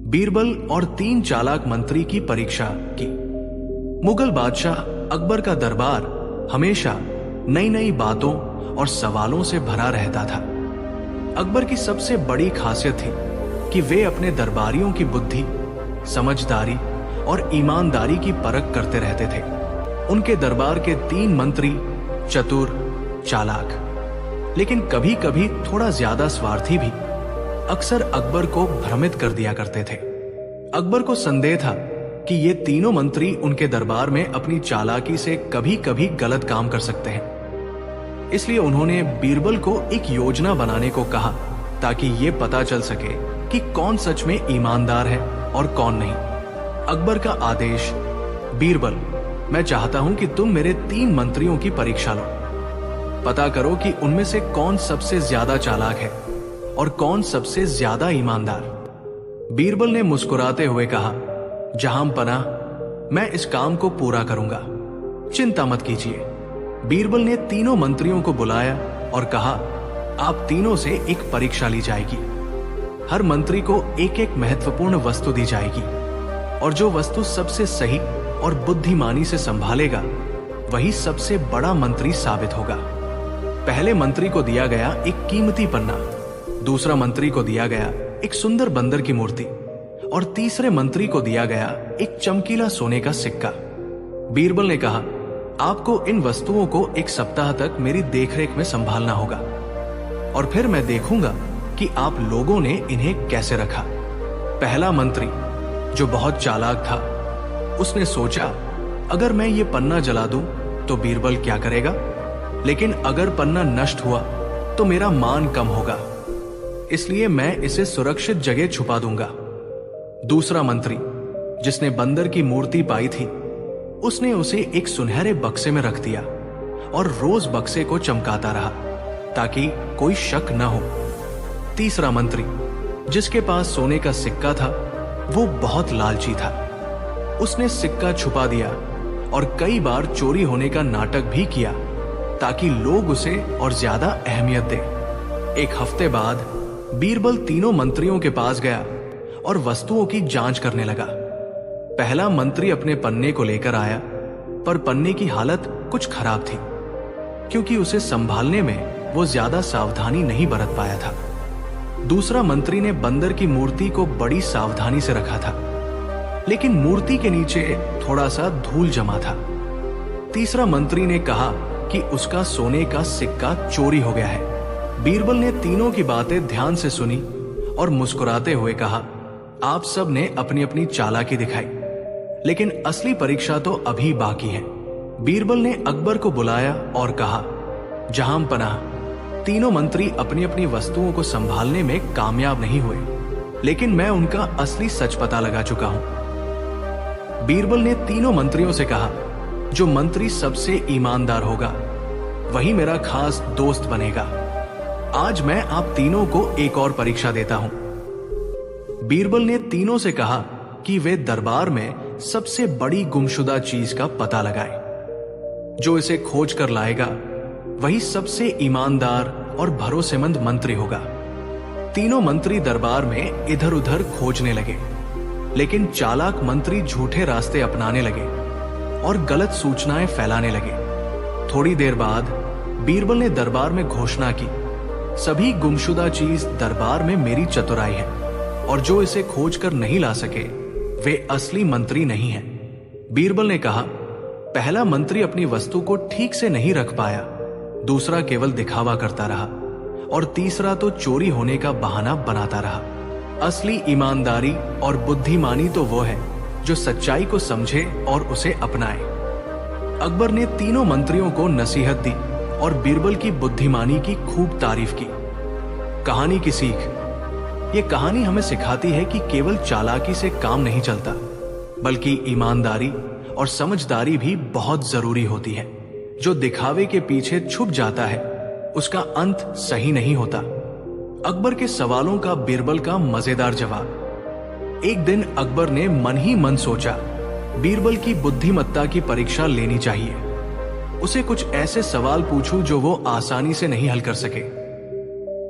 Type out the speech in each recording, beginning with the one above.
बीरबल और 3 चालाक मंत्री की परीक्षा की। मुगल बादशाह अकबर का दरबार हमेशा नई नई बातों और सवालों से भरा रहता था। अकबर की सबसे बड़ी खासियत थी कि वे अपने दरबारियों की बुद्धि, समझदारी और ईमानदारी की परख करते रहते थे। उनके दरबार के 3 मंत्री चतुर, चालाक, लेकिन कभी कभी थोड़ा ज्यादा स्वार्थी भी अक्सर अकबर को भ्रमित कर दिया करते थे। अकबर को संदेह था कि ये तीनों मंत्री उनके दरबार में अपनी चालाकी से कभी कभी गलत काम कर सकते हैं। इसलिए उन्होंने बीरबल को एक योजना बनाने को कहा ताकि ये पता चल सके कि कौन सच में ईमानदार है और कौन नहीं। अकबर का आदेश, बीरबल, मैं चाहता हूं कि तुम मेरे 3 मंत्रियों की परीक्षा लो। पता करो कि उनमें से कौन सबसे ज्यादा चालाक है और कौन सबसे ज्यादा ईमानदार। बीरबल ने मुस्कुराते हुए कहा, जहां पनाह, मैं इस काम को पूरा करूंगा, चिंता मत कीजिए। बीरबल ने तीनों मंत्रियों को बुलाया और कहा, आप तीनों से एक परीक्षा ली जाएगी। हर मंत्री को एक एक महत्वपूर्ण वस्तु दी जाएगी और जो वस्तु सबसे सही और बुद्धिमानी से संभालेगा वही सबसे बड़ा मंत्री साबित होगा। पहले मंत्री को दिया गया एक कीमती पन्ना, दूसरा मंत्री को दिया गया एक सुंदर बंदर की मूर्ति और तीसरे मंत्री को दिया गया एक चमकीला सोने का सिक्का। बीरबल ने कहा, आपको इन वस्तुओं को 1 सप्ताह तक मेरी देखरेख में संभालना होगा और फिर मैं देखूंगा कि आप लोगों ने इन्हें कैसे रखा। पहला मंत्री, जो बहुत चालाक था, उसने सोचा, अगर मैं ये पन्ना जला दूं तो बीरबल क्या करेगा, लेकिन अगर पन्ना नष्ट हुआ तो मेरा मान कम होगा, इसलिए मैं इसे सुरक्षित जगह छुपा दूंगा। दूसरा मंत्री, जिसने बंदर की मूर्ति पाई थी, उसने उसे एक सुनहरे बक्से में रख दिया और रोज बक्से को चमकाता रहा ताकि कोई शक न हो। तीसरा मंत्री, जिसके पास सोने का सिक्का था, वो बहुत लालची था। उसने सिक्का छुपा दिया और कई बार चोरी होने का नाटक भी किया ताकि लोग उसे और ज्यादा अहमियत दें। 1 हफ्ते बाद बीरबल तीनों मंत्रियों के पास गया और वस्तुओं की जांच करने लगा। पहला मंत्री अपने पन्ने को लेकर आया, पर पन्ने की हालत कुछ खराब थी क्योंकि उसे संभालने में वो ज्यादा सावधानी नहीं बरत पाया था। दूसरा मंत्री ने बंदर की मूर्ति को बड़ी सावधानी से रखा था, लेकिन मूर्ति के नीचे थोड़ा सा धूल जमा था। तीसरा मंत्री ने कहा कि उसका सोने का सिक्का चोरी हो गया है। बीरबल ने तीनों की बातें ध्यान से सुनी और मुस्कुराते हुए कहा, आप सब ने अपनी अपनी चालाकी दिखाई, लेकिन असली परीक्षा तो अभी बाकी है। बीरबल ने अकबर को बुलाया और कहा, जहां पनाह, तीनों मंत्री अपनी अपनी वस्तुओं को संभालने में कामयाब नहीं हुए, लेकिन मैं उनका असली सच पता लगा चुका हूं। बीरबल ने तीनों मंत्रियों से कहा, जो मंत्री सबसे ईमानदार होगा वही मेरा खास दोस्त बनेगा। आज मैं आप तीनों को एक और परीक्षा देता हूं। बीरबल ने तीनों से कहा कि वे दरबार में सबसे बड़ी गुमशुदा चीज का पता लगाएं। जो इसे खोज कर लाएगा वही सबसे ईमानदार और भरोसेमंद मंत्री होगा। तीनों मंत्री दरबार में इधर उधर खोजने लगे, लेकिन चालाक मंत्री झूठे रास्ते अपनाने लगे और गलत सूचनाएं फैलाने लगे। थोड़ी देर बाद बीरबल ने दरबार में घोषणा की, सभी गुमशुदा चीज दरबार में मेरी चतुराई है और जो इसे खोज कर नहीं ला सके वे असली मंत्री नहीं हैं। बीरबल ने कहा, पहला मंत्री अपनी वस्तु को ठीक से नहीं रख पाया, दूसरा केवल दिखावा करता रहा और तीसरा तो चोरी होने का बहाना बनाता रहा। असली ईमानदारी और बुद्धिमानी तो वो है जो सच्चाई को समझे और उसे अपनाए। अकबर ने तीनों मंत्रियों को नसीहत दी और बीरबल की बुद्धिमानी की खूब तारीफ की। कहानी की सीख, ये कहानी हमें सिखाती है कि केवल चालाकी से काम नहीं चलता, बल्कि ईमानदारी और समझदारी भी बहुत जरूरी होती है। जो दिखावे के पीछे छुप जाता है उसका अंत सही नहीं होता। अकबर के सवालों का बीरबल का मजेदार जवाब। एक दिन अकबर ने मन ही मन सोचा, बीरबल की बुद्धिमत्ता की परीक्षा लेनी चाहिए। उसे कुछ ऐसे सवाल पूछूं जो वो आसानी से नहीं हल कर सके।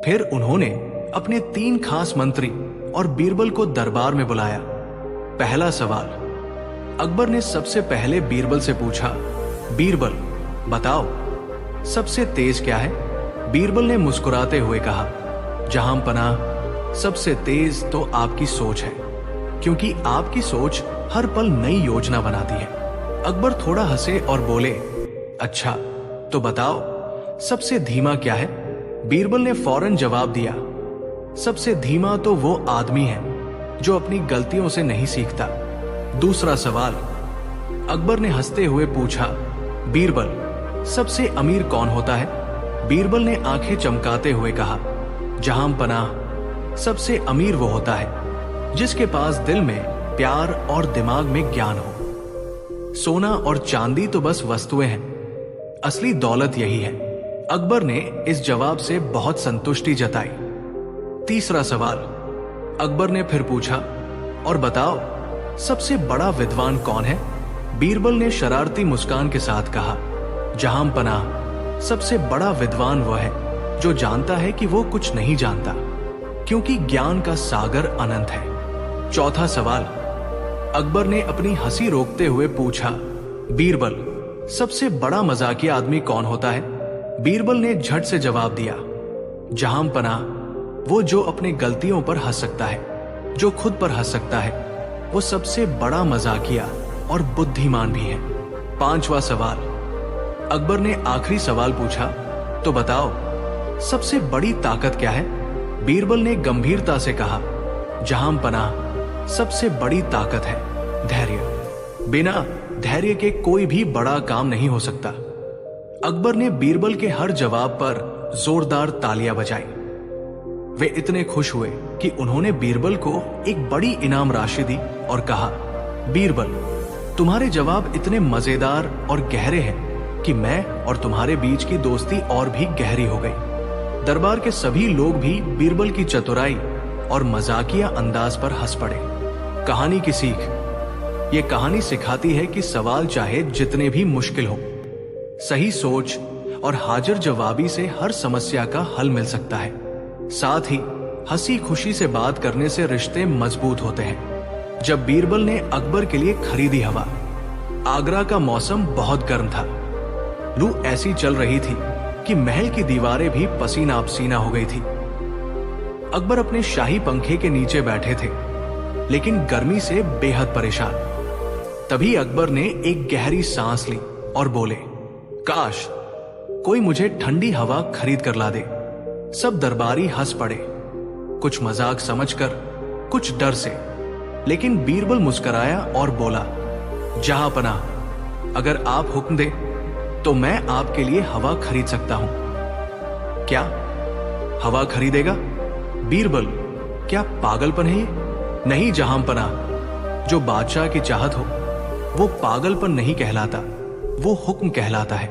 फिर उन्होंने अपने 3 खास मंत्री और बीरबल को दरबार में बुलाया। पहला सवाल। अकबर ने सबसे पहले बीरबल से पूछा, बीरबल बताओ सबसे तेज क्या है? बीरबल ने मुस्कुराते हुए कहा, जहां पनाह सबसे तेज तो आपकी सोच है, क्योंकि आपकी सोच हर पल नई योजना बनाती है। अकबर थोड़ा हंसे और बोले, अच्छा तो बताओ सबसे धीमा क्या है? बीरबल ने फौरन जवाब दिया, सबसे धीमा तो वो आदमी है जो अपनी गलतियों से नहीं सीखता। दूसरा सवाल। अकबर ने हंसते हुए पूछा, बीरबल सबसे अमीर कौन होता है? बीरबल ने आंखें चमकाते हुए कहा, जहां पनाह सबसे अमीर वो होता है जिसके पास दिल में प्यार और दिमाग में ज्ञान हो। सोना और चांदी तो बस वस्तुएं हैं, असली दौलत यही है। अकबर ने इस जवाब से बहुत संतुष्टि जताई। तीसरा सवाल। अकबर ने फिर पूछा, और बताओ सबसे बड़ा विद्वान कौन है? बीरबल ने शरारती मुस्कान के साथ कहा, जहां पनाह सबसे बड़ा विद्वान वह है जो जानता है कि वो कुछ नहीं जानता, क्योंकि ज्ञान का सागर अनंत है। चौथा सवाल। अकबर ने अपनी हंसी रोकते हुए पूछा, बीरबल सबसे बड़ा मजाकिया आदमी कौन होता है? बीरबल ने झट से जवाब दिया, जहां पनाह वो जो अपने गलतियों पर हंस सकता है, जो खुद पर हंस सकता है, वो सबसे बड़ा मजाकिया और बुद्धिमान भी है। पांचवा सवाल। अकबर ने आखिरी सवाल पूछा, तो बताओ सबसे बड़ी ताकत क्या है? बीरबल ने गंभीरता से कहा, जहां पनाह सबसे बड़ी ताकत है धैर्य। बिना धैर्य के कोई भी बड़ा काम नहीं हो सकता। अकबर ने बीरबल के हर जवाब पर जोरदार तालियां बजाई। वे इतने खुश हुए कि उन्होंने बीरबल को एक बड़ी इनाम राशि दी और कहा, बीरबल तुम्हारे जवाब इतने मजेदार और गहरे हैं कि मैं और तुम्हारे बीच की दोस्ती और भी गहरी हो गई। दरबार के सभी लोग भी बीरबल की चतुराई और मजाकिया अंदाज पर हंस पड़े। कहानी की सीख। ये कहानी सिखाती है कि सवाल चाहे जितने भी मुश्किल हो, सही सोच और हाजिर जवाबी से हर समस्या का हल मिल सकता है। साथ ही हंसी खुशी से बात करने से रिश्ते मजबूत होते हैं। जब बीरबल ने अकबर के लिए खरीदी हवा, आगरा का मौसम बहुत गर्म था। लू ऐसी चल रही थी कि महल की दीवारें भी पसीना पसीना हो गई थी। अकबर अपने शाही पंखे के नीचे बैठे थे, लेकिन गर्मी से बेहद परेशान। तभी अकबर ने एक गहरी सांस ली और बोले, काश कोई मुझे ठंडी हवा खरीद कर ला दे। सब दरबारी हंस पड़े, कुछ मजाक समझकर, कुछ डर से। लेकिन बीरबल मुस्कुराया और बोला, जहां पनाह, अगर आप हुक्म दे तो मैं आपके लिए हवा खरीद सकता हूं। क्या हवा खरीदेगा? बीरबल, क्या पागलपन है ये? नहीं जहां पनाह, जो बादशाह की चाहत हो वो पागलपन नहीं कहलाता, वो हुक्म कहलाता है।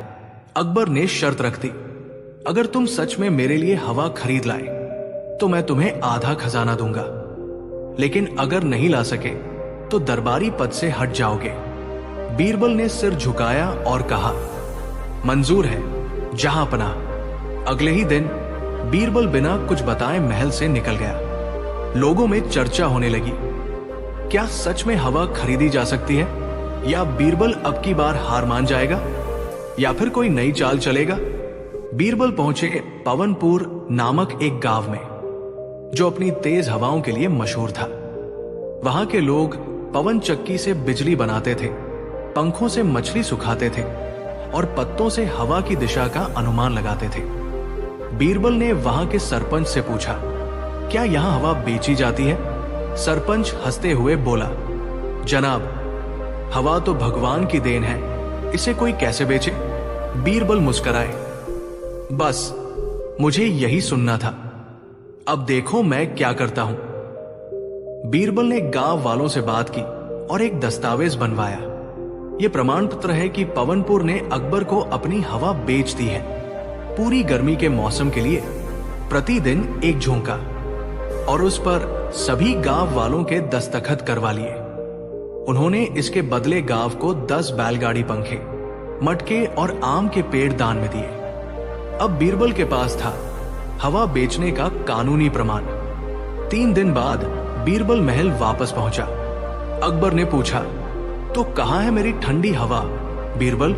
अकबर ने शर्त रख दी, अगर तुम सच में मेरे लिए हवा खरीद लाए तो मैं तुम्हें आधा खजाना दूंगा, लेकिन अगर नहीं ला सके तो दरबारी पद से हट जाओगे। बीरबल ने सिर झुकाया और कहा, मंजूर है जहां पनाह। अगले ही दिन बीरबल बिना कुछ बताए महल से निकल गया। लोगों में चर्चा होने लगी, क्या सच में हवा खरीदी जा सकती है, या बीरबल अब की बार हार मान जाएगा, या फिर कोई नई चाल चलेगा? बीरबल पहुंचे पवनपुर नामक एक गांव में, जो अपनी तेज हवाओं के लिए मशहूर था। वहां के लोग पवन चक्की से बिजली बनाते थे, पंखों से मछली सुखाते थे और पत्तों से हवा की दिशा का अनुमान लगाते थे। बीरबल ने वहां के सरपंच से पूछा, क्या यहां हवा बेची जाती है? सरपंच हंसते हुए बोला, जनाब, हवा तो भगवान की देन है, इसे कोई कैसे बेचे? बीरबल मुस्कुराए, बस मुझे यही सुनना था, अब देखो मैं क्या करता हूं। बीरबल ने गांव वालों से बात की और एक दस्तावेज बनवाया। यह प्रमाण पत्र है कि पवनपुर ने अकबर को अपनी हवा बेच दी है, पूरी गर्मी के मौसम के लिए, प्रतिदिन एक झोंका, और उस पर सभी गांव वालों के दस्तखत करवा लिए। उन्होंने इसके बदले गांव को 10 बैलगाड़ी पंखे, मटके और आम के पेड़ दान में दिए। अब बीरबल के पास था हवा बेचने का कानूनी प्रमाण। 3 दिन बाद बीरबल महल वापस पहुंचा। अकबर ने पूछा, तो कहां है मेरी ठंडी हवा बीरबल?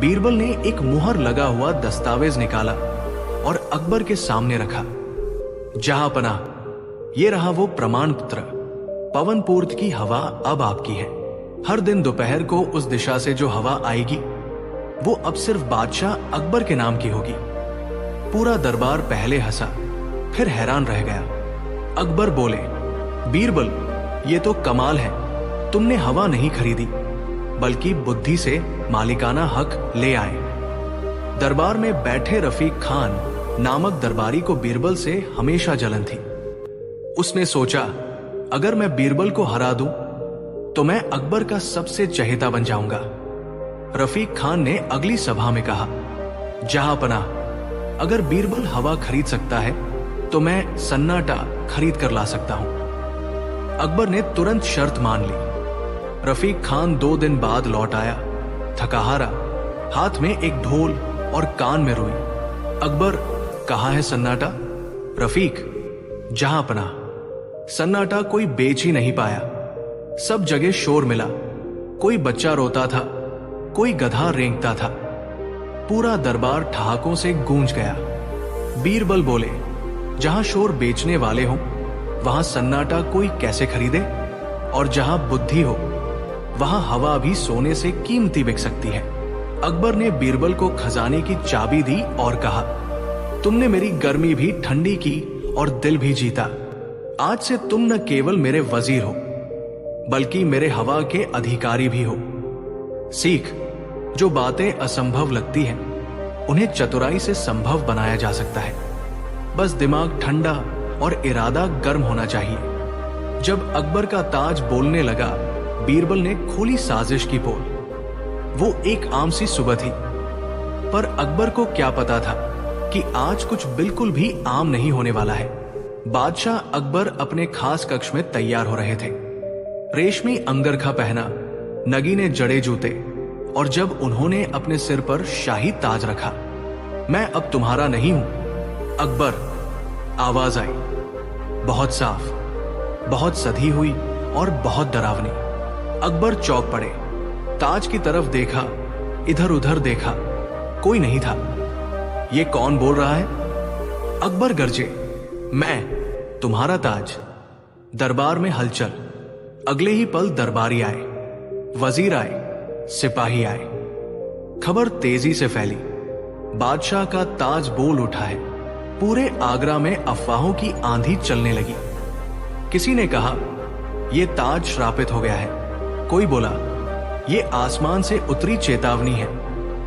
बीरबल ने एक मुहर लगा हुआ दस्तावेज निकाला और अकबर के सामने रखा। जहांपनाह, ये रहा वो प्रमाण पत्र। पवनपूर्त की हवा अब आपकी है। हर दिन दोपहर को उस दिशा से जो हवा आएगी वो अब सिर्फ बादशाह अकबर के नाम की होगी। पूरा दरबार पहले हंसा, फिर हैरान रह गया। अकबर बोले, बीरबल, ये तो कमाल है। तुमने हवा नहीं खरीदी बल्कि बुद्धि से मालिकाना हक ले आए। दरबार में बैठे रफीक खान नामक दरबारी को बीरबल से हमेशा जलन थी। उसने सोचा, अगर मैं बीरबल को हरा दूं तो मैं अकबर का सबसे चहेता बन जाऊंगा। रफीक खान ने अगली सभा में कहा, जहांपनाह, अगर बीरबल हवा खरीद सकता है तो मैं सन्नाटा खरीद कर ला सकता हूं। अकबर ने तुरंत शर्त मान ली। रफीक खान 2 दिन बाद लौट आया, थकाहारा, हाथ में एक ढोल और कान में रुई। अकबर, कहां है सन्नाटा? रफीक, जहांपनाह, सन्नाटा कोई बेच ही नहीं पाया। सब जगह शोर मिला। कोई बच्चा रोता था, कोई गधा रेंगता था। पूरा दरबार ठहाकों से गूंज गया। बीरबल बोले, जहां शोर बेचने वाले हों वहां सन्नाटा कोई कैसे खरीदे? और जहां बुद्धि हो वहां हवा भी सोने से कीमती बिक सकती है। अकबर ने बीरबल को खजाने की चाबी दी और कहा, तुमने मेरी गर्मी भी ठंडी की और दिल भी जीता। आज से तुम न केवल मेरे वजीर हो बल्कि मेरे हवा के अधिकारी भी हो। सीख, जो बातें असंभव लगती हैं उन्हें चतुराई से संभव बनाया जा सकता है। बस दिमाग ठंडा और इरादा गर्म होना चाहिए। जब अकबर का ताज बोलने लगा, बीरबल ने खोली साजिश की पोल। वो एक आम सी सुबह थी, पर अकबर को क्या पता था कि आज कुछ बिल्कुल भी आम नहीं होने वाला है। बादशाह अकबर अपने खास कक्ष में तैयार हो रहे थे। रेशमी अंगरखा पहना, नगीने जड़े जूते, और जब उन्होंने अपने सिर पर शाही ताज रखा, मैं अब तुम्हारा नहीं हूं अकबर, आवाज आई, बहुत साफ, बहुत सधी हुई और बहुत डरावनी। अकबर चौंक पड़े। ताज की तरफ देखा, इधर उधर देखा, कोई नहीं था। ये कौन बोल रहा है? अकबर गरजे, मैं, तुम्हारा ताज। दरबार में हलचल। अगले ही पल दरबारी आए, वजीर आए, सिपाही आए। खबर तेजी से फैली, बादशाह का ताज बोल उठा है। पूरे आगरा में अफवाहों की आंधी चलने लगी। किसी ने कहा, यह ताज श्रापित हो गया है। कोई बोला, यह आसमान से उतरी चेतावनी है।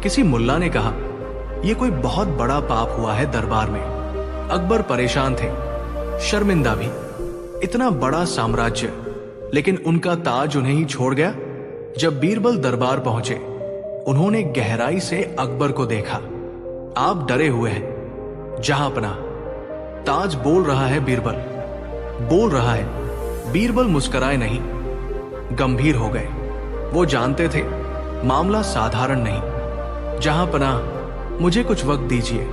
किसी मुल्ला ने कहा, यह कोई बहुत बड़ा पाप हुआ है दरबार में। अकबर परेशान थे, शर्मिंदा भी। इतना बड़ा साम्राज्य, लेकिन उनका ताज उन्हें ही छोड़ गया। जब बीरबल दरबार पहुंचे, उन्होंने गहराई से अकबर को देखा। आप डरे हुए हैं जहांपनाह। ताज बोल रहा है बीरबल, बोल रहा है। बीरबल मुस्कुराए नहीं, गंभीर हो गए। वो जानते थे मामला साधारण नहीं। जहांपनाह, मुझे कुछ वक्त दीजिए।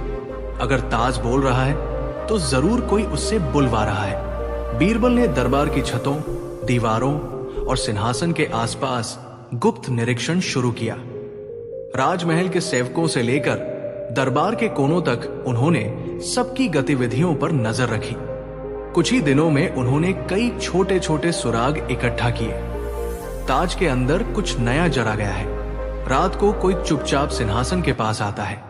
अगर ताज बोल रहा है तो जरूर कोई उससे बुलवा रहा है। बीरबल ने दरबार की छतों, दीवारों और सिंहासन के आसपास गुप्त निरीक्षण शुरू किया। राजमहल के सेवकों से लेकर दरबार के कोनों तक उन्होंने सबकी गतिविधियों पर नजर रखी। कुछ ही दिनों में उन्होंने कई छोटे छोटे सुराग इकट्ठा किए। ताज के अंदर कुछ नया जरा गया है। रात को कोई चुपचाप सिंहासन के पास आता है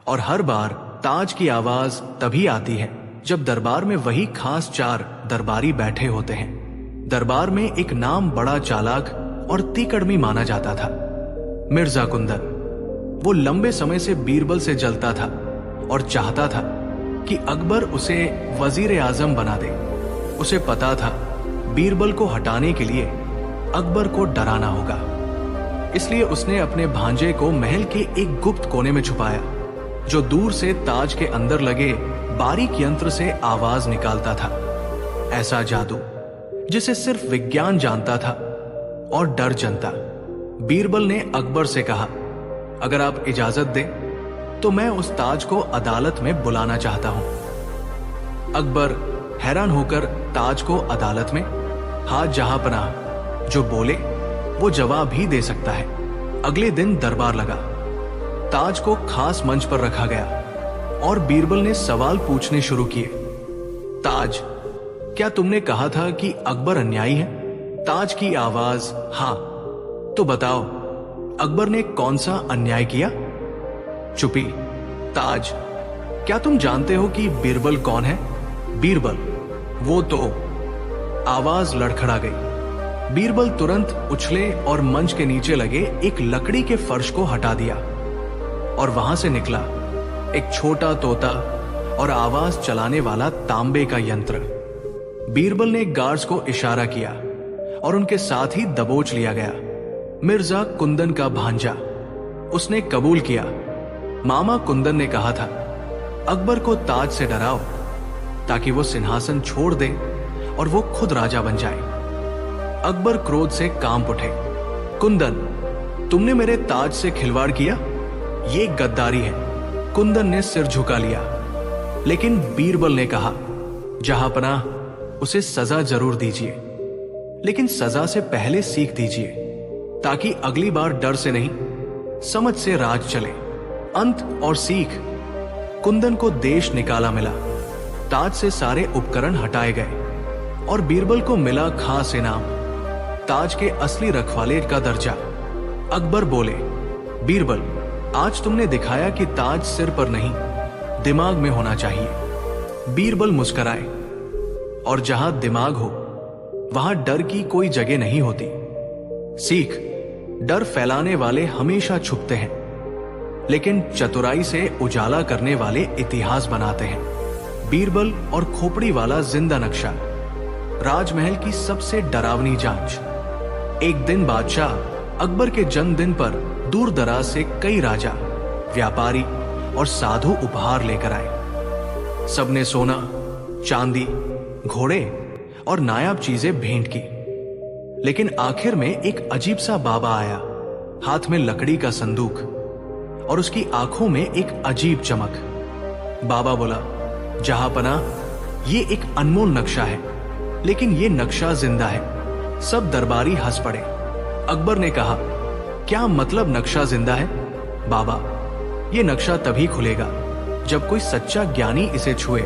और हर बार ताज की आवाज तभी आती है जब दरबार में वही खास 4 दरबारी बैठे होते हैं। दरबार में एक नाम बड़ा चालाक और तीकड़मी माना जाता था, मिर्जा कुंदन। वो लंबे समय से बीरबल से जलता था और चाहता था कि अकबर उसे वजीर आजम बना दे। उसे पता था बीरबल को हटाने के लिए अकबर को डराना होगा। इसलिए उसने अपने भांजे को महल के एक गुप्त कोने में छुपाया, जो दूर से ताज के अंदर लगे बारीक यंत्र से आवाज निकालता था। ऐसा जादू जिसे सिर्फ विज्ञान जानता था और डर जनता। बीरबल ने अकबर से कहा, अगर आप इजाजत दें तो मैं उस ताज को अदालत में बुलाना चाहता हूं। अकबर, हैरान होकर ताज को अदालत में हाथ जहां पनाह जो बोले वो जवाब भी दे सकता है। अगले दिन दरबार लगा। ताज को खास मंच पर रखा गया और बीरबल ने सवाल पूछने शुरू किए। ताज, क्या तुमने कहा था कि अकबर अन्यायी है? ताज की आवाज हाँ। तो बताओ, अकबर ने कौन सा अन्याय किया? चुप्पी। ताज, क्या तुम जानते हो कि बीरबल कौन है? बीरबल, वो तो। आवाज लड़खड़ा गई। बीरबल तुरंत उछले और मंच के नीचे लगे एक लकड़ी के फर्श को हटा दिया और वहां से निकला एक छोटा तोता और आवाज चलाने वाला तांबे का यंत्र। बीरबल ने गार्ड्स को इशारा किया और उनके साथ ही दबोच लिया गया। मिर्जा कुंदन का भांजा, उसने कबूल किया। मामा कुंदन ने कहा था, अकबर को ताज से डराओ ताकि वो सिंहासन छोड़ दे और वो खुद राजा बन जाए। अकबर क्रोध से कांप उठे। कुंदन, तुमने मेरे ताज से खिलवाड़ किया, ये गद्दारी है। कुंदन ने सिर झुका लिया, लेकिन बीरबल ने कहा, जहांपनाह, उसे सजा जरूर दीजिए, लेकिन सजा से पहले सीख दीजिए ताकि अगली बार डर से नहीं समझ से राज चले। अंत और सीख। कुंदन को देश निकाला मिला। ताज से सारे उपकरण हटाए गए और बीरबल को मिला खास इनाम, ताज के असली रखवाले का दर्जा। अकबर बोले, बीरबल, आज तुमने दिखाया कि ताज सिर पर नहीं दिमाग में होना चाहिए। बीरबल मुस्कुराए, और जहां दिमाग हो वहां डर की कोई जगह नहीं होती। सीख, डर फैलाने वाले हमेशा छुपते हैं, लेकिन चतुराई से उजाला करने वाले इतिहास बनाते हैं। बीरबल और खोपड़ी वाला जिंदा नक्शा। राजमहल की सबसे डरावनी जांच। एक दिन बादशाह अकबर के जन्मदिन पर दूर दराज से कई राजा, व्यापारी और साधु उपहार लेकर आए। सबने सोना, चांदी, घोड़े और नायाब चीजें भेंट की। लेकिन आखिर में एक अजीब सा बाबा आया, हाथ में लकड़ी का संदूक और उसकी आंखों में एक अजीब चमक। बाबा बोला, जहांपनाह, ये एक अनमोल नक्शा है, लेकिन ये नक्शा जिंदा है। सब दरबारी हंस पड़े। अकबर ने कहा, क्या मतलब नक्शा जिंदा है? बाबा, ये नक्शा तभी खुलेगा जब कोई सच्चा ज्ञानी इसे छुए,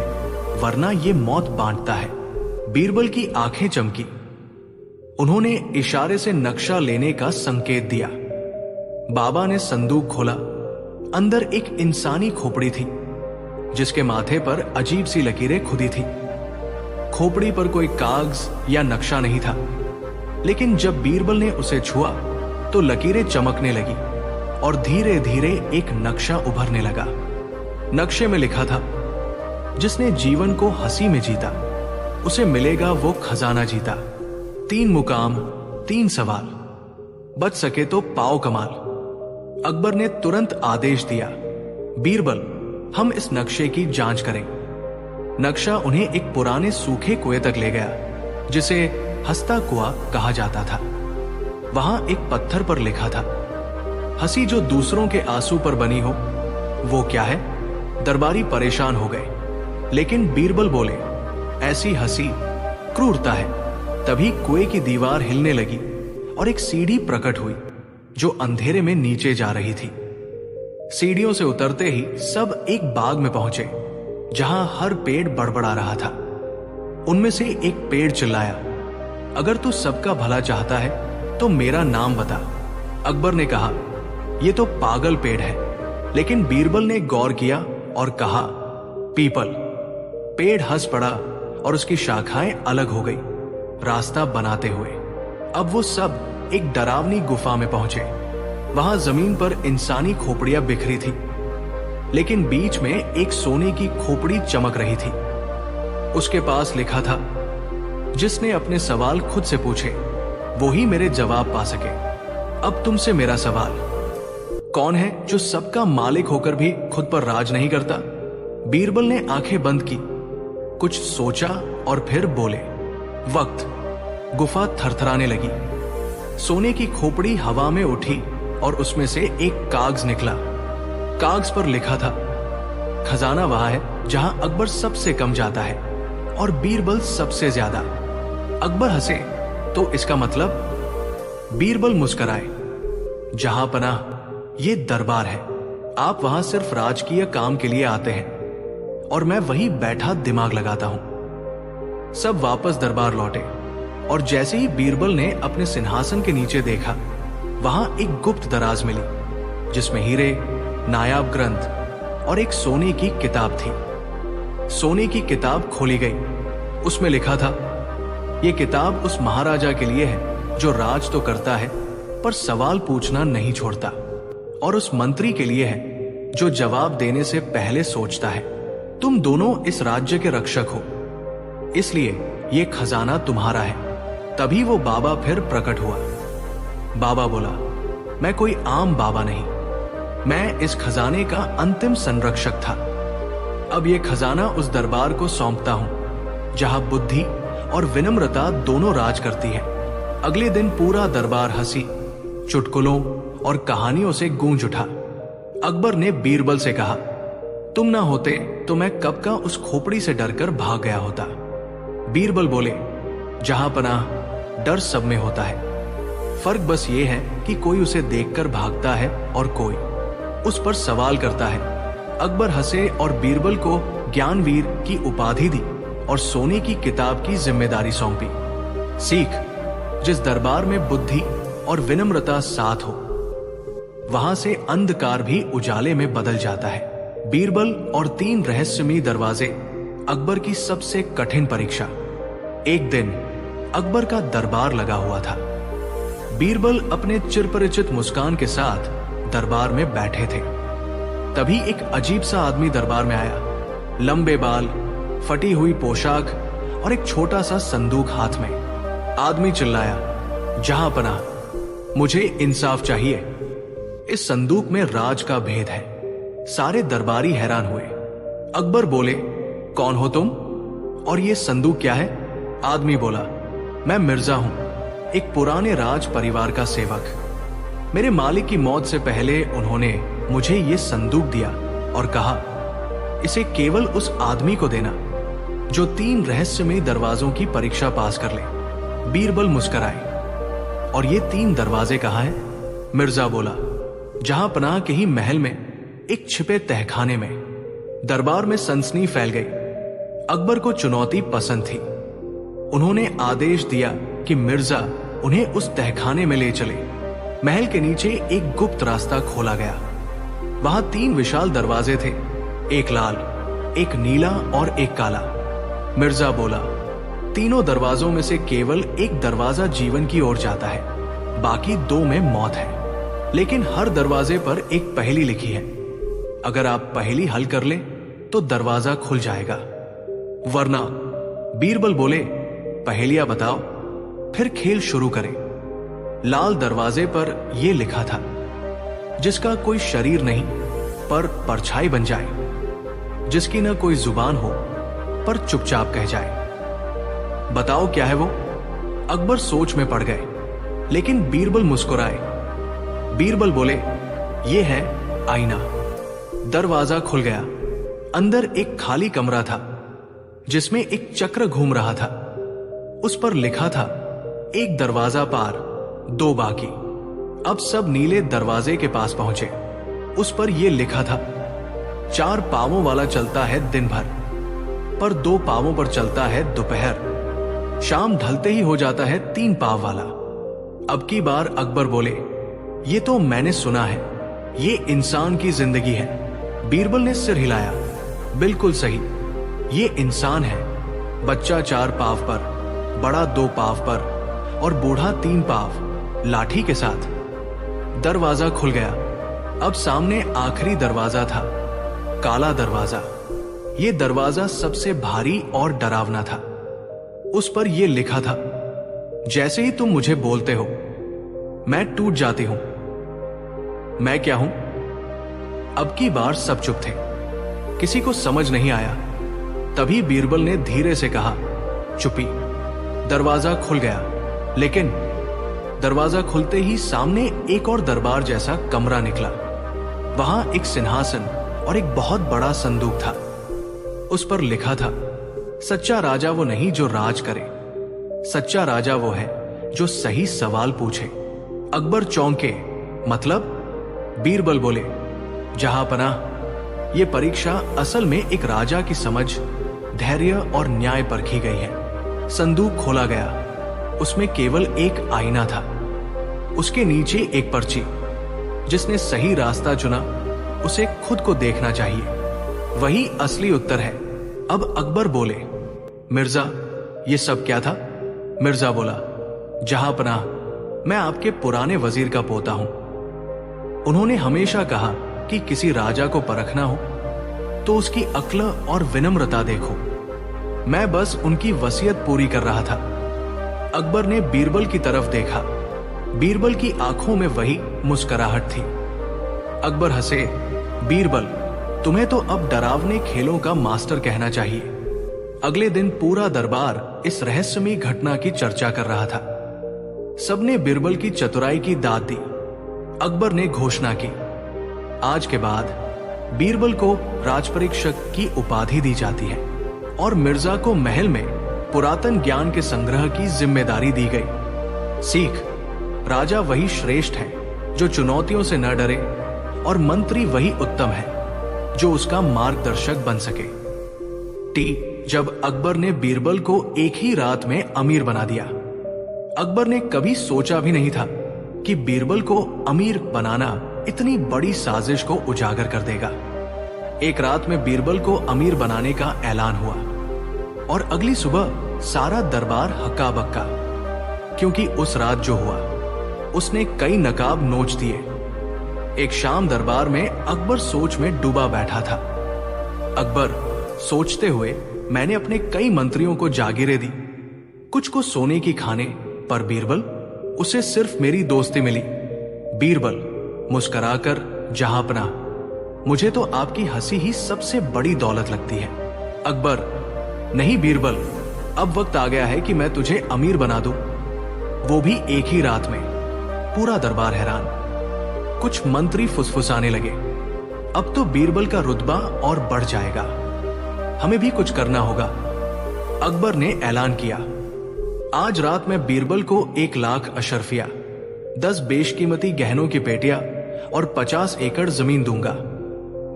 वरना ये मौत बांटता है। बीरबल की आंखें चमकी। उन्होंने इशारे से नक्शा लेने का संकेत दिया। बाबा ने संदूक खोला। अंदर एक इंसानी खोपड़ी थी, जिसके माथे पर अजीब सी लकीरें खुदी थी। खोपड़ी पर कोई कागज या नक्शा नहीं था, लेकिन जब बीरबल ने उसे छुआ तो लकीरें चमकने लगी और धीरे धीरे एक नक्शा उभरने लगा। नक्शे में लिखा था, जिसने जीवन को हंसी में जीता उसे मिलेगा वो खजाना जीता। 3 मुकाम, 3 सवाल, बच सके तो पाओ कमाल। अकबर ने तुरंत आदेश दिया, बीरबल, हम इस नक्शे की जांच करें। नक्शा उन्हें एक पुराने सूखे कुएं तक ले गया, जिसे हंसता कुआं कहा जाता था। वहां एक पत्थर पर लिखा था, हंसी जो दूसरों के आंसू पर बनी हो वो क्या है? दरबारी परेशान हो गए, लेकिन बीरबल बोले, ऐसी हंसी क्रूरता है। तभी कुएं की दीवार हिलने लगी और एक सीढ़ी प्रकट हुई जो अंधेरे में नीचे जा रही थी। सीढ़ियों से उतरते ही सब एक बाग में पहुंचे, जहां हर पेड़ बड़बड़ा रहा था। उनमें से एक पेड़ चिल्लाया, अगर तू सबका भला चाहता है तो मेरा नाम बता। अकबर ने कहा, यह तो पागल पेड़ है। लेकिन बीरबल ने गौर किया और कहा, पीपल। पेड़ हंस पड़ा और उसकी शाखाएं अलग हो गई, रास्ता बनाते हुए। अब वो सब एक डरावनी गुफा में पहुंचे। वहां जमीन पर इंसानी खोपड़ियां बिखरी थी, लेकिन बीच में एक सोने की खोपड़ी चमक रही थी। उसके पास लिखा था, जिसने अपने सवाल खुद से पूछे वो ही मेरे जवाब पा सके। अब तुमसे मेरा सवाल, कौन है जो सबका मालिक होकर भी खुद पर राज नहीं करता? बीरबल ने आंखें बंद की, कुछ सोचा और फिर बोले, वक्त। गुफा थरथराने लगी। सोने की खोपड़ी हवा में उठी और उसमें से एक कागज निकला। कागज पर लिखा था, खजाना वहां है जहां अकबर सबसे कम जाता है और बीरबल सबसे ज्यादा। अकबर हंसे, तो इसका मतलब? बीरबल मुस्कुराए, जहां पनाह ये दरबार है, आप वहां सिर्फ राजकीय काम के लिए आते हैं और मैं वही बैठा दिमाग लगाता हूं। सब वापस दरबार लौटे और जैसे ही बीरबल ने अपने सिंहासन के नीचे देखा, वहां एक गुप्त दराज मिली जिसमें हीरे, नायाब ग्रंथ और एक सोने की किताब थी। सोने की किताब खोली गई। उसमें लिखा था, यह किताब उस महाराजा के लिए है जो राज तो करता है पर सवाल पूछना नहीं छोड़ता, और उस मंत्री के लिए है जो जवाब देने से पहले सोचता है। तुम दोनों इस राज्य के रक्षक हो, इसलिए ये खजाना तुम्हारा है। तभी वो बाबा फिर प्रकट हुआ। बाबा बोला, मैं कोई आम बाबा नहीं, मैं इस खजाने का अंतिम संरक्षक था। अब ये खजाना उस दरबार को सौंपता हूं जहां बुद्धि और विनम्रता दोनों राज करती है। अगले दिन पूरा दरबार हंसी, चुटकुलों और कहानियों से गूंज उठा। अकबर ने बीरबल से कहा, तुम ना होते तो मैं कब का उस खोपड़ी से डरकर भाग गया होता। बीरबल बोले, जहां पनाह डर सब में होता है, फर्क बस ये है कि कोई उसे देखकर भागता है और कोई उस पर सवाल करता है। अकबर हंसे और बीरबल को ज्ञानवीर की उपाधि दी और सोने की किताब की जिम्मेदारी सौंपी। सीख, जिस दरबार में बुद्धि और विनम्रता साथ हो, वहां से अंधकार भी उजाले में बदल जाता है। बीरबल और 3 रहस्यमयी दरवाजे, अकबर की सबसे कठिन परीक्षा। एक दिन अकबर का दरबार लगा हुआ था। बीरबल अपने चिरपरिचित मुस्कान के साथ दरबार में बैठे थे। तभी एक अजीब सा आदमी दरबार में आया। लंबे बाल, फटी हुई पोशाक और एक छोटा सा संदूक हाथ में। आदमी चिल्लाया, जहां पनाह, मुझे इंसाफ चाहिए। इस संदूक में राज का भेद है। सारे दरबारी हैरान हुए। अकबर बोले, कौन हो तुम और ये संदूक क्या है? आदमी बोला, मैं मिर्जा हूं, एक पुराने राज परिवार का सेवक। मेरे मालिक की मौत से पहले उन्होंने मुझे ये संदूक दिया और कहा, इसे केवल उस आदमी को देना जो 3 रहस्यमयी दरवाजों की परीक्षा पास कर ले। बीरबल मुस्कुराए, और ये 3 दरवाजे कहाँ हैं? मिर्जा बोला, जहां पनाह के ही महल में, एक छिपे तहखाने में। दरबार में सनसनी फैल गई। अकबर को चुनौती पसंद थी। उन्होंने आदेश दिया कि मिर्जा उन्हें उस तहखाने में ले चले। महल के नीचे एक गुप्त रास्ता खोला गया। वहां 3 विशाल दरवाजे थे, एक लाल, एक नीला और एक काला। मिर्जा बोला, तीनों दरवाजों में से केवल एक दरवाजा जीवन की ओर जाता है, बाकी 2 में मौत है। लेकिन हर दरवाजे पर एक पहेली लिखी है। अगर आप पहेली हल कर ले तो दरवाजा खुल जाएगा, वरना। बीरबल बोले, पहेलियां बताओ, फिर खेल शुरू करें। लाल दरवाजे पर यह लिखा था, जिसका कोई शरीर नहीं पर परछाई बन जाए, जिसकी न कोई जुबान हो पर चुपचाप कह जाए। बताओ क्या है वो? अकबर सोच में पड़ गए, लेकिन बीरबल मुस्कुराए। बीरबल बोले, ये है आईना। दरवाजा खुल गया। अंदर एक खाली कमरा था जिसमें एक चक्र घूम रहा था। उस पर लिखा था, एक दरवाजा पार, 2 बाकी। अब सब नीले दरवाजे के पास पहुंचे। उस पर यह लिखा था, 4 पांवों वाला चलता है दिन भर, पर 2 पांवों पर चलता है दोपहर। शाम ढलते ही हो जाता है 3 पांव वाला। अब की बार अकबर बोले, ये तो मैंने सुना है, ये इंसान की जिंदगी है। बीरबल ने सिर हिलाया, बिल्कुल सही, ये इंसान है। बच्चा 4 पांव पर, बड़ा 2 पांव पर और बूढ़ा 3 पांव, लाठी के साथ। दरवाजा खुल गया। अब सामने आखिरी दरवाजा था, काला दरवाजा। यह दरवाजा सबसे भारी और डरावना था। उस पर यह लिखा था, जैसे ही तुम मुझे बोलते हो मैं टूट जाती हूं। मैं क्या हूं? अब की बार सब चुप थे, किसी को समझ नहीं आया। तभी बीरबल ने धीरे से कहा, चुप्पी। दरवाजा खुल गया, लेकिन दरवाजा खुलते ही सामने एक और दरबार जैसा कमरा निकला। वहां एक सिंहासन और एक बहुत बड़ा संदूक था। उस पर लिखा था, सच्चा राजा वो नहीं जो राज करे, सच्चा राजा वो है जो सही सवाल पूछे। अकबर चौंके। मतलब? बीरबल बोले, जहांपनाह, ये परीक्षा असल में एक राजा की समझ, धैर्य और न्याय परखी गई है। संदूक खोला गया। उसमें केवल एक आईना था, उसके नीचे एक पर्ची। जिसने सही रास्ता चुना उसे खुद को देखना चाहिए, वही असली उत्तर है। अब अकबर बोले, मिर्जा, ये सब क्या था? मिर्जा बोला, जहांपनाह, मैं आपके पुराने वजीर का पोता हूं। उन्होंने हमेशा कहा कि किसी राजा को परखना हो तो उसकी अक्ल और विनम्रता देखो। मैं बस उनकी वसीयत पूरी कर रहा था। अकबर ने बीरबल की तरफ देखा। बीरबल की आंखों में वही मुस्कुराहट थी। अकबर हंसे। बीरबल, तुम्हें तो अब डरावने खेलों का मास्टर कहना चाहिए। अगले दिन पूरा दरबार इस रहस्यमयी घटना की चर्चा कर रहा था। सबने बीरबल की चतुराई की दाद दी। अकबर ने घोषणा की, आज के बाद बीरबल को राजपरीक्षक की उपाधि दी जाती है और मिर्जा को महल में पुरातन ज्ञान के संग्रह की जिम्मेदारी दी गई। सीख, राजा वही श्रेष्ठ है जो चुनौतियों से न डरे, और मंत्री वही उत्तम है जो उसका मार्गदर्शक बन सके। जब अकबर ने बीरबल को एक ही रात में अमीर बना दिया। अकबर ने कभी सोचा भी नहीं था कि बीरबल को अमीर बनाना इतनी बड़ी साजिश को उजागर कर देगा। एक रात में बीरबल को अमीर बनाने का ऐलान हुआ और अगली सुबह सारा दरबार हक्का बक्का, क्योंकि उस रात जो हुआ उसने कई नकाब नोच दिए। एक शाम दरबार में अकबर सोच में डूबा बैठा था। अकबर सोचते हुए, मैंने अपने कई मंत्रियों को जागीरें दी, कुछ को सोने की खाने, पर बीरबल, उसे सिर्फ मेरी दोस्ती मिली। बीरबल मुस्कुराकर, जहांपनाह, मुझे तो आपकी हंसी ही सबसे बड़ी दौलत लगती है। अकबर, नहीं बीरबल, अब वक्त आ गया है कि मैं तुझे अमीर बना दूं, वो भी एक ही रात में। पूरा दरबार हैरान। कुछ मंत्री फुसफुसाने लगे, अब तो बीरबल का रुतबा और बढ़ जाएगा, हमें भी कुछ करना होगा। अकबर ने ऐलान किया, आज रात मैं बीरबल को 1 लाख अशरफिया, 10 बेशकीमती गहनों की पेटियां और 50 एकड़ जमीन दूंगा,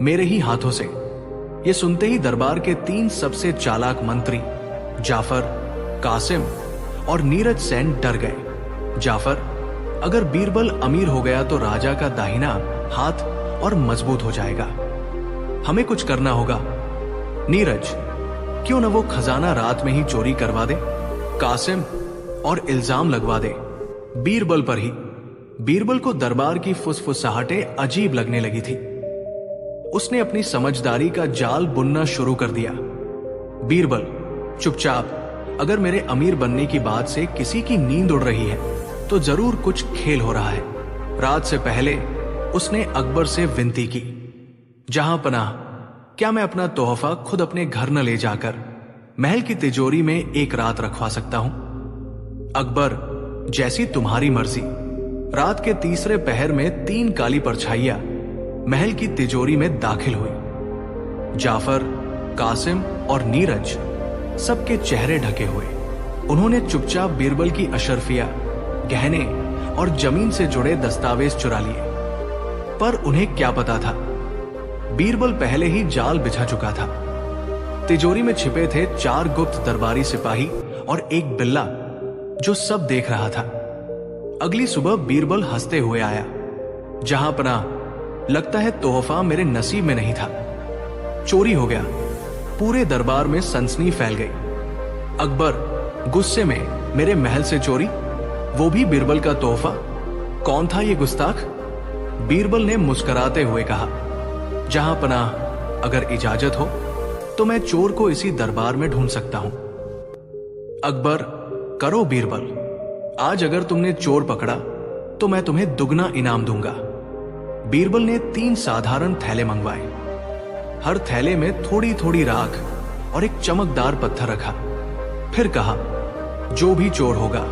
मेरे ही हाथों से। यह सुनते ही दरबार के 3 सबसे चालाक मंत्री, जाफर, कासिम और नीरज सेन डर गए। जाफर, अगर बीरबल अमीर हो गया तो राजा का दाहिना हाथ और मजबूत हो जाएगा, हमें कुछ करना होगा। नीरज, क्यों न वो खजाना रात में ही चोरी करवा दे। कासिम, और इल्जाम लगवा दे बीरबल पर ही। बीरबल को दरबार की फुसफुसाहटें अजीब लगने लगी थी। उसने अपनी समझदारी का जाल बुनना शुरू कर दिया। बीरबल, चुपचाप, अगर मेरे अमीर बनने की बात से किसी की नींद उड़ रही है तो जरूर कुछ खेल हो रहा है। रात से पहले उसने अकबर से विनती की, जहांपनाह, क्या मैं अपना तोहफा खुद अपने घर न ले जाकर महल की तिजोरी में एक रात रखवा सकता हूं? अकबर, जैसी तुम्हारी मर्जी। रात के तीसरे पहर में 3 काली परछाइयां महल की तिजोरी में दाखिल हुई। जाफर, कासिम और नीरज सबके चेहरे ढके हुए। उन्होंने चुपचाप बीरबल की अशरफिया, गहने और जमीन से जुड़े दस्तावेज चुरा लिए। पर उन्हें क्या पता था, बीरबल पहले ही जाल बिछा चुका था। तिजोरी में छिपे थे 4 गुप्त दरबारी सिपाही और एक बिल्ला जो सब देख रहा था। अगली सुबह बीरबल हंसते हुए आया, जहांपनाह, लगता है तोहफा मेरे नसीब में नहीं था, चोरी हो गया। पूरे दरबार में सनसनी फैल गई। अकबर गुस्से में, मेरे महल से चोरी, वो भी बीरबल का तोहफा, कौन था ये गुस्ताख? बीरबल ने मुस्कुराते हुए कहा, जहांपनाह, अगर इजाजत हो तो मैं चोर को इसी दरबार में ढूंढ सकता हूं। अकबर, करो बीरबल, आज अगर तुमने चोर पकड़ा तो मैं तुम्हें दुगना इनाम दूंगा। बीरबल ने 3 साधारण थैले मंगवाए। हर थैले में थोड़ी थोड़ी राख और एक चमकदार पत्थर रखा। फिर कहा, जो भी चोर होगा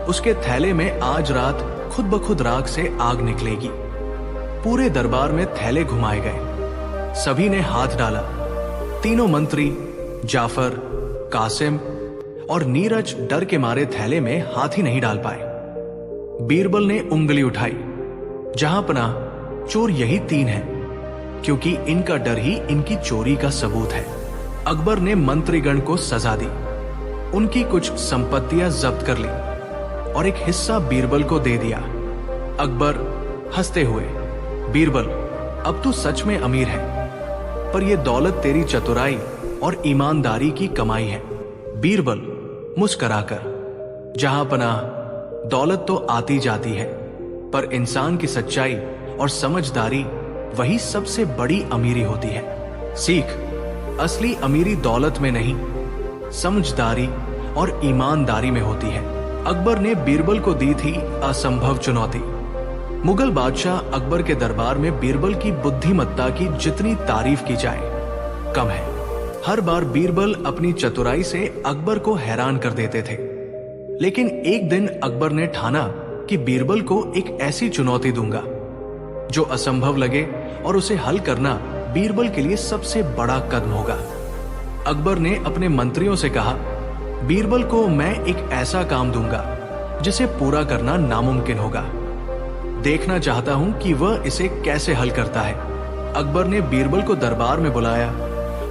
उसके थैले में आज रात खुद ब खुद राख से आग निकलेगी। पूरे दरबार में थैले घुमाए गए। सभी ने हाथ डाला। तीनों मंत्री, जाफर, कासिम और नीरज डर के मारे थैले में हाथ ही नहीं डाल पाए। बीरबल ने उंगली उठाई। जहां पनाह, चोर यही 3 हैं, क्योंकि इनका डर ही इनकी चोरी का सबूत है। अकबर ने मंत्रीगण को सजा दी, उनकी कुछ संपत्तियां जब्त कर ली और एक हिस्सा बीरबल को दे दिया। अकबर हंसते हुए, बीरबल, अब तू सच में अमीर है, पर यह दौलत तेरी चतुराई और ईमानदारी की कमाई है। बीरबल मुस्कराकर, जहां पनाह, दौलत तो आती जाती है, पर इंसान की सच्चाई और समझदारी वही सबसे बड़ी अमीरी होती है। सीख, असली अमीरी दौलत में नहीं, समझदारी और ईमानदारी में होती है। अकबर ने बीरबल को दी थी असंभव चुनौती। मुगल बादशाह अकबर के दरबार में बीरबल की बुद्धिमत्ता की जितनी तारीफ की जाए कम है। हर बार बीरबल अपनी चतुराई से अकबर को हैरान कर देते थे। लेकिन एक दिन अकबर ने ठाना कि बीरबल को एक ऐसी चुनौती दूंगा जो असंभव लगे और उसे हल करना बीरबल के लिए सबसे बड़ा कदम होगा। अकबर ने अपने मंत्रियों से कहा, बीरबल को मैं एक ऐसा काम दूंगा जिसे पूरा करना नामुमकिन होगा। देखना चाहता हूं कि वह इसे कैसे हल करता है। अकबर ने बीरबल को दरबार में बुलाया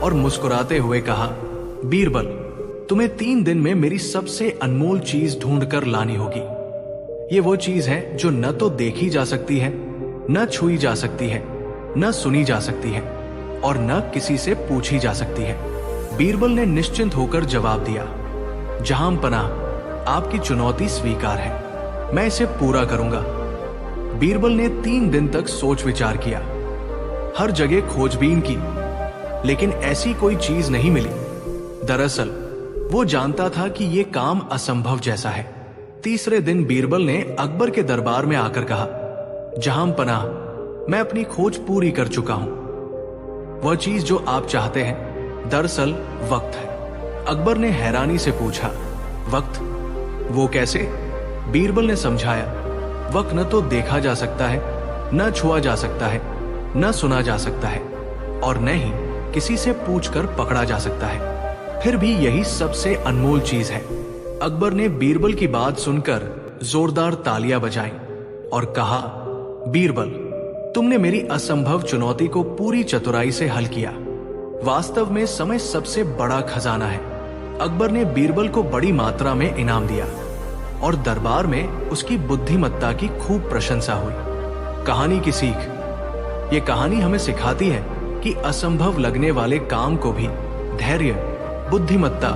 और मुस्कुराते हुए कहा, बीरबल, तुम्हें 3 दिन में मेरी सबसे अनमोल चीज ढूंढ कर लानी होगी। ये वो चीज है जो न तो देखी जा सकती है, न छुई जा सकती है, न सुनी जा सकती है और न किसी से पूछी जा सकती है। बीरबल ने निश्चिंत होकर जवाब दिया, जहां पनाह, आपकी चुनौती स्वीकार है, मैं इसे पूरा करूंगा। बीरबल ने 3 दिन तक सोच विचार किया, हर जगह खोजबीन की, लेकिन ऐसी कोई चीज नहीं मिली। दरअसल वो जानता था कि यह काम असंभव जैसा है। तीसरे दिन बीरबल ने अकबर के दरबार में आकर कहा, जहां पनाह, मैं अपनी खोज पूरी कर चुका हूं। वह चीज जो आप चाहते हैं दरअसल वक्त है। अकबर ने हैरानी से पूछा, वक्त? वो कैसे? बीरबल ने समझाया, वक्त न तो देखा जा सकता है, न छुआ जा सकता है, न सुना जा सकता है और न ही किसी से पूछकर पकड़ा जा सकता है, फिर भी यही सबसे अनमोल चीज है। अकबर ने बीरबल की बात सुनकर जोरदार तालियां बजाईं और कहा, बीरबल, तुमने मेरी असंभव चुनौती को पूरी चतुराई से हल किया। वास्तव में समय सबसे बड़ा खजाना है। अकबर ने बीरबल को बड़ी मात्रा में इनाम दिया और दरबार में उसकी बुद्धिमत्ता की खूब प्रशंसा हुई। कहानी की सीख, ये कहानी हमें सिखाती है कि असंभव लगने वाले काम को भी धैर्य, बुद्धिमत्ता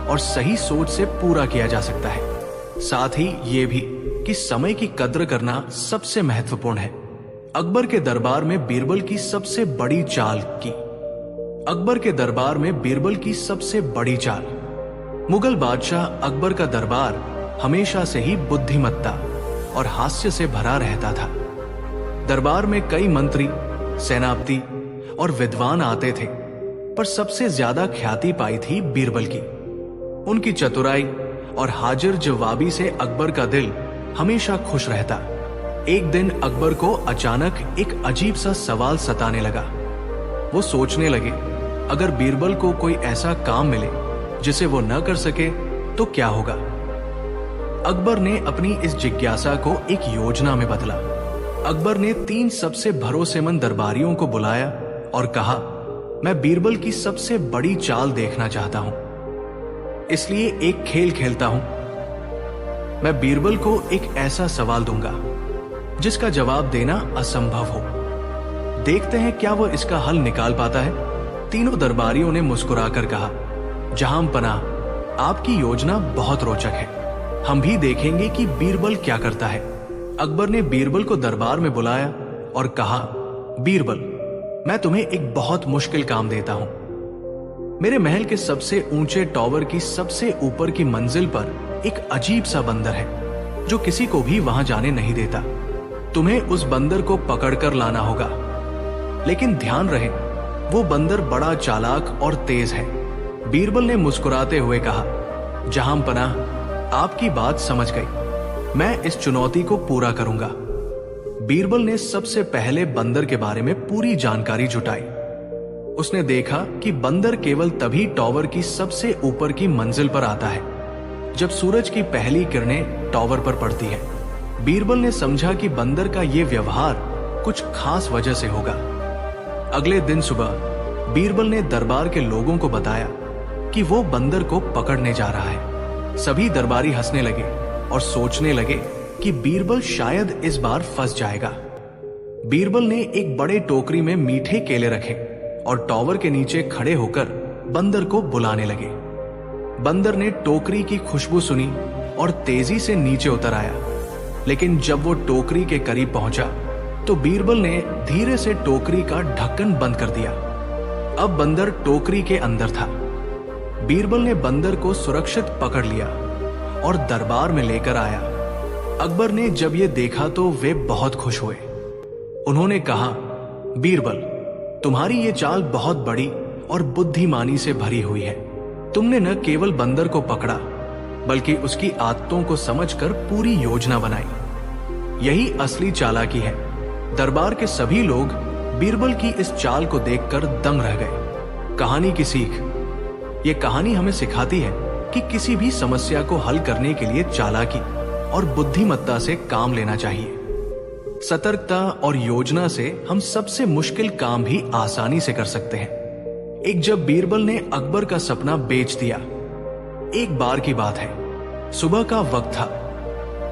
और सही सोच से पूरा किया जा सकता है। साथ ही ये भी कि समय की कद्र करना सबसे महत्वपूर्ण है। अकबर के दरबार में बीरबल की सबसे बड़ी चाल की। अकबर के दरबार में बीरबल की सबसे बड़ी चाल। मुगल बादशाह अकबर का दरबार हमेशा से ही बुद्धिमत्ता और हास्य से भरा रहता था। दरबार में कई मंत्री, सेनापति और विद्वान आते थे, पर सबसे ज्यादा ख्याति पाई थी बीरबल की। उनकी चतुराई और हाजिर जवाबी से अकबर का दिल हमेशा खुश रहता। एक दिन अकबर को अचानक एक अजीब सा सवाल सताने लगा। वो सोचने लगे, अगर बीरबल को कोई ऐसा काम मिले जिसे वो न कर सके तो क्या होगा। अकबर ने अपनी इस जिज्ञासा को एक योजना में बदला। अकबर ने 3 सबसे भरोसेमंद दरबारियों को बुलाया और कहा, मैं बीरबल की सबसे बड़ी चाल देखना चाहता हूं, इसलिए एक खेल खेलता हूं। मैं बीरबल को एक ऐसा सवाल दूंगा जिसका जवाब देना असंभव हो। देखते हैं क्या वो इसका हल निकाल पाता है। तीनों दरबारियों ने मुस्कुराकर कहा, जहां पनाह, आपकी योजना बहुत रोचक है, हम भी देखेंगे कि बीरबल क्या करता है। अकबर ने बीरबल को दरबार में बुलाया और कहा, बीरबल, मैं तुम्हें एक बहुत मुश्किल काम देता हूं। मेरे महल के सबसे ऊंचे टॉवर की सबसे ऊपर की मंजिल पर एक अजीब सा बंदर है जो किसी को भी वहां जाने नहीं देता। तुम्हें उस बंदर को पकड़कर लाना होगा, लेकिन ध्यान रहे वो बंदर बड़ा चालाक और तेज है। बीरबल ने मुस्कुराते हुए कहा, जहां पनाह, आपकी बात समझ गई, मैं इस चुनौती को पूरा करूंगा। बीरबल ने सबसे पहले बंदर के बारे में पूरी जानकारी जुटाई। उसने देखा कि बंदर केवल तभी टॉवर की सबसे ऊपर की मंजिल पर आता है जब सूरज की पहली किरणें टॉवर पर पड़ती है। बीरबल ने समझा कि बंदर का यह व्यवहार कुछ खास वजह से होगा। अगले दिन सुबह बीरबल ने दरबार के लोगों को बताया कि वो बंदर को पकड़ने जा रहा है। सभी दरबारी हंसने लगे और सोचने लगे कि बीरबल शायद इस बार फंस जाएगा। बीरबल ने एक बड़े टोकरी में मीठे केले रखे और टॉवर के नीचे खड़े होकर बंदर को बुलाने लगे। बंदर ने टोकरी की खुशबू सुनी और तेजी से नीचे उतर आया, लेकिन जब वो टोकरी के करीब पहुंचा तो बीरबल ने धीरे से टोकरी का ढक्कन बंद कर दिया। अब बंदर टोकरी के अंदर था। बीरबल ने बंदर को सुरक्षित पकड़ लिया और दरबार में लेकर आया। अकबर ने जब ये देखा तो वे बहुत खुश हुए। उन्होंने कहा, बीरबल, तुम्हारी ये चाल बहुत बड़ी और बुद्धिमानी से भरी हुई है। तुमने न केवल बंदर को पकड़ा बल्कि उसकी आदतों को समझकर पूरी योजना बनाई। यही असली चालाकी है। दरबार के सभी लोग बीरबल की इस चाल को देखकर दंग रह गए। कहानी की सीख। ये कहानी हमें सिखाती है कि किसी भी समस्या को हल करने के लिए चालाकी और बुद्धिमत्ता से काम लेना चाहिए। सतर्कता और योजना से हम सबसे मुश्किल काम भी आसानी से कर सकते हैं। एक जब बीरबल ने अकबर का सपना बेच दिया। एक बार की बात है, सुबह का वक्त था।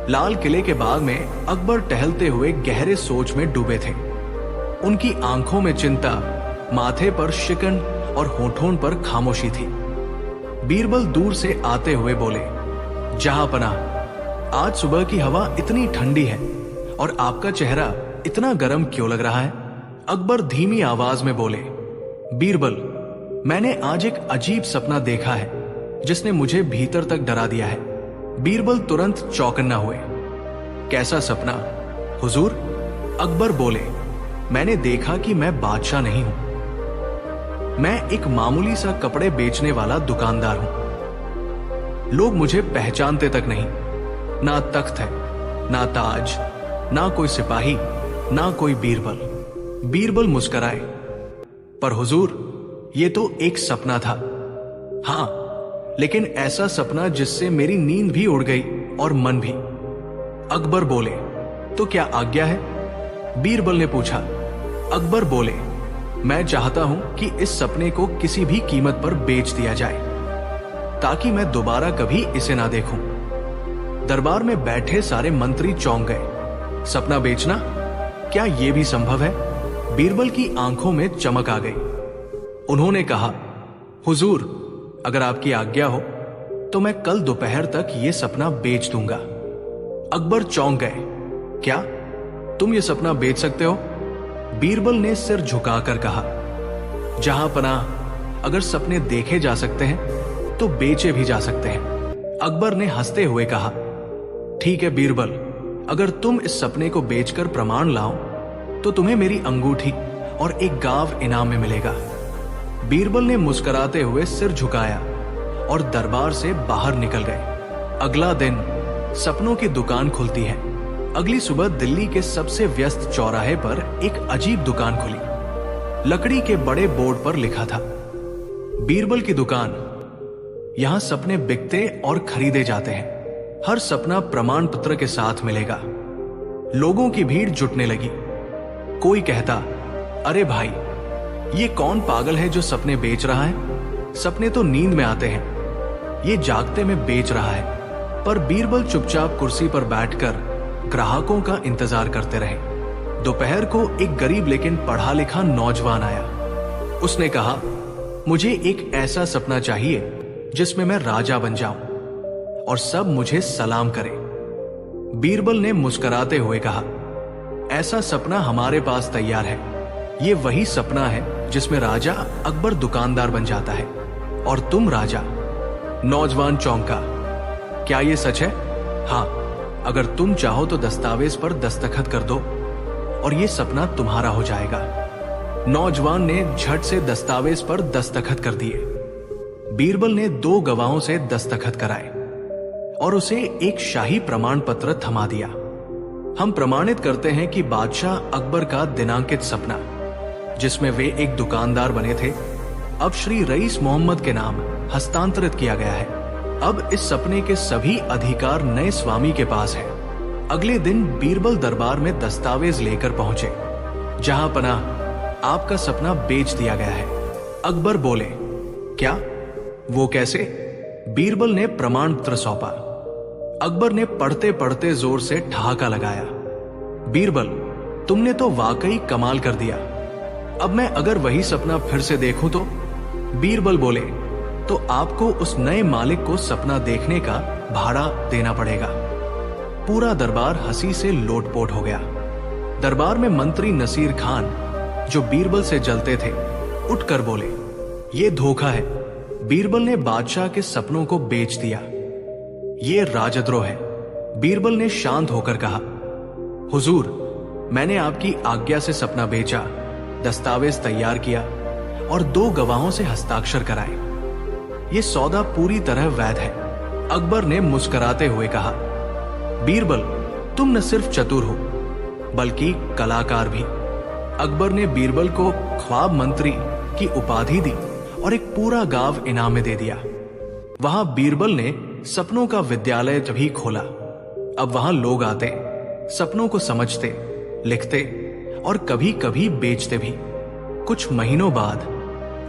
लाल किले के बाग में अकबर टहलते हुए गहरे सोच में डूबे थे। उनकी आंखों में चिंता, माथे पर शिकन और होठों पर खामोशी थी। बीरबल दूर से आते हुए बोले, जहांपनाह, आज सुबह की हवा इतनी ठंडी है और आपका चेहरा इतना गर्म क्यों लग रहा है? अकबर धीमी आवाज में बोले, बीरबल, मैंने आज एक अजीब सपना देखा है जिसने मुझे भीतर तक डरा दिया है। बीरबल तुरंत चौकन्ना हुए। कैसा सपना हुजूर? अकबर बोले, मैंने देखा कि मैं बादशाह नहीं हूं। मैं एक मामूली सा कपड़े बेचने वाला दुकानदार हूं। लोग मुझे पहचानते तक नहीं। ना तख्त है, ना ताज, ना कोई सिपाही, ना कोई बीरबल। बीरबल मुस्कुराए, पर हुजूर, ये तो एक सपना था। हां, लेकिन ऐसा सपना जिससे मेरी नींद भी उड़ गई और मन भी। अकबर बोले, तो क्या आज्ञा है? बीरबल ने पूछा। अकबर बोले, मैं चाहता हूं कि इस सपने को किसी भी कीमत पर बेच दिया जाए ताकि मैं दोबारा कभी इसे ना देखूं। दरबार में बैठे सारे मंत्री चौंक गए। सपना बेचना? क्या यह भी संभव है? बीरबल की आंखों में चमक आ गई। उन्होंने कहा, हुजूर, अगर आपकी आज्ञा हो तो मैं कल दोपहर तक यह सपना बेच दूंगा। अकबर चौंक गए। क्या तुम यह सपना बेच सकते हो? बीरबल ने सिर झुकाकर कहा, जहांपनाह, अगर सपने देखे जा सकते हैं तो बेचे भी जा सकते हैं। अकबर ने हंसते हुए कहा, ठीक है बीरबल, अगर तुम इस सपने को बेचकर प्रमाण लाओ तो तुम्हें मेरी अंगूठी और एक गाव इनाम में मिलेगा। बीरबल ने मुस्कुराते हुए सिर झुकाया और दरबार से बाहर निकल गए। अगला दिन सपनों की दुकान खुलती है। अगली सुबह दिल्ली के सबसे व्यस्त चौराहे पर एक अजीब दुकान खुली। लकड़ी के बड़े बोर्ड पर लिखा था, बीरबल की दुकान। यहां सपने बिकते और खरीदे जाते हैं। हर सपना प्रमाण पत्र के साथ मिलेगा। लोगों की भीड़ जुटने लगी। कोई कहता, अरे भाई, ये कौन पागल है जो सपने बेच रहा है? सपने तो नींद में आते हैं, ये जागते में बेच रहा है। पर बीरबल चुपचाप कुर्सी पर बैठकर ग्राहकों का इंतजार करते रहे। दोपहर को एक गरीब लेकिन पढ़ा लिखा नौजवान आया। उसने कहा, मुझे एक ऐसा सपना चाहिए जिसमें मैं राजा बन जाऊं और सब मुझे सलाम करें। बीरबल ने मुस्कुराते हुए कहा, ऐसा सपना हमारे पास तैयार है। ये वही सपना है जिसमें राजा अकबर दुकानदार बन जाता है और तुम राजा। नौजवान चौंका, क्या ये सच है? हाँ, अगर तुम चाहो तो दस्तावेज पर दस्तखत कर दो और ये सपना तुम्हारा हो जाएगा। नौजवान ने झट से दस्तावेज पर दस्तखत कर दिए। बीरबल ने 2 गवाहों से दस्तखत कराए और उसे एक शाही प्रमाण पत्र थमा दिया। हम प्रमाणित करते हैं कि बादशाह अकबर का दिनांकित सपना, जिसमें वे एक दुकानदार बने थे, अब श्री रईस मोहम्मद के नाम हस्तांतरित किया गया है। अब इस सपने के सभी अधिकार नए स्वामी के पास है। अगले दिन बीरबल दरबार में दस्तावेज लेकर पहुंचे। जहां पनाह आपका सपना बेच दिया गया है। अकबर बोले, क्या? वो कैसे? बीरबल ने प्रमाण पत्र सौंपा। अकबर ने पढ़ते पढ़ते जोर से ठहाका लगाया। बीरबल, तुमने तो वाकई कमाल कर दिया। अब मैं अगर वही सपना फिर से देखूं तो? बीरबल बोले, तो आपको उस नए मालिक को सपना देखने का भाड़ा देना पड़ेगा। पूरा दरबार हंसी से लोटपोट हो गया। दरबार में मंत्री नसीर खान, जो बीरबल से जलते थे, उठकर बोले, ये धोखा है। बीरबल ने बादशाह के सपनों को बेच दिया। ये राजद्रोह है। बीरबल ने शांत होकर कहा, हुजूर, मैंने आपकी आज्ञा से सपना बेचा, दस्तावेज तैयार किया और 2 गवाहों से हस्ताक्षर कराए। ये सौदा पूरी तरह वैध है। अकबर ने मुस्कुराते हुए कहा, बीरबल, तुम न सिर्फ चतुर हो बल्कि कलाकार भी। अकबर ने बीरबल को ख्वाब मंत्री की उपाधि दी और एक पूरा गांव इनाम में दे दिया। वहां बीरबल ने सपनों का विद्यालय भी खोला। अब वहां लोग आते, सपनों को समझते, लिखते और कभी कभी बेचते भी। कुछ महीनों बाद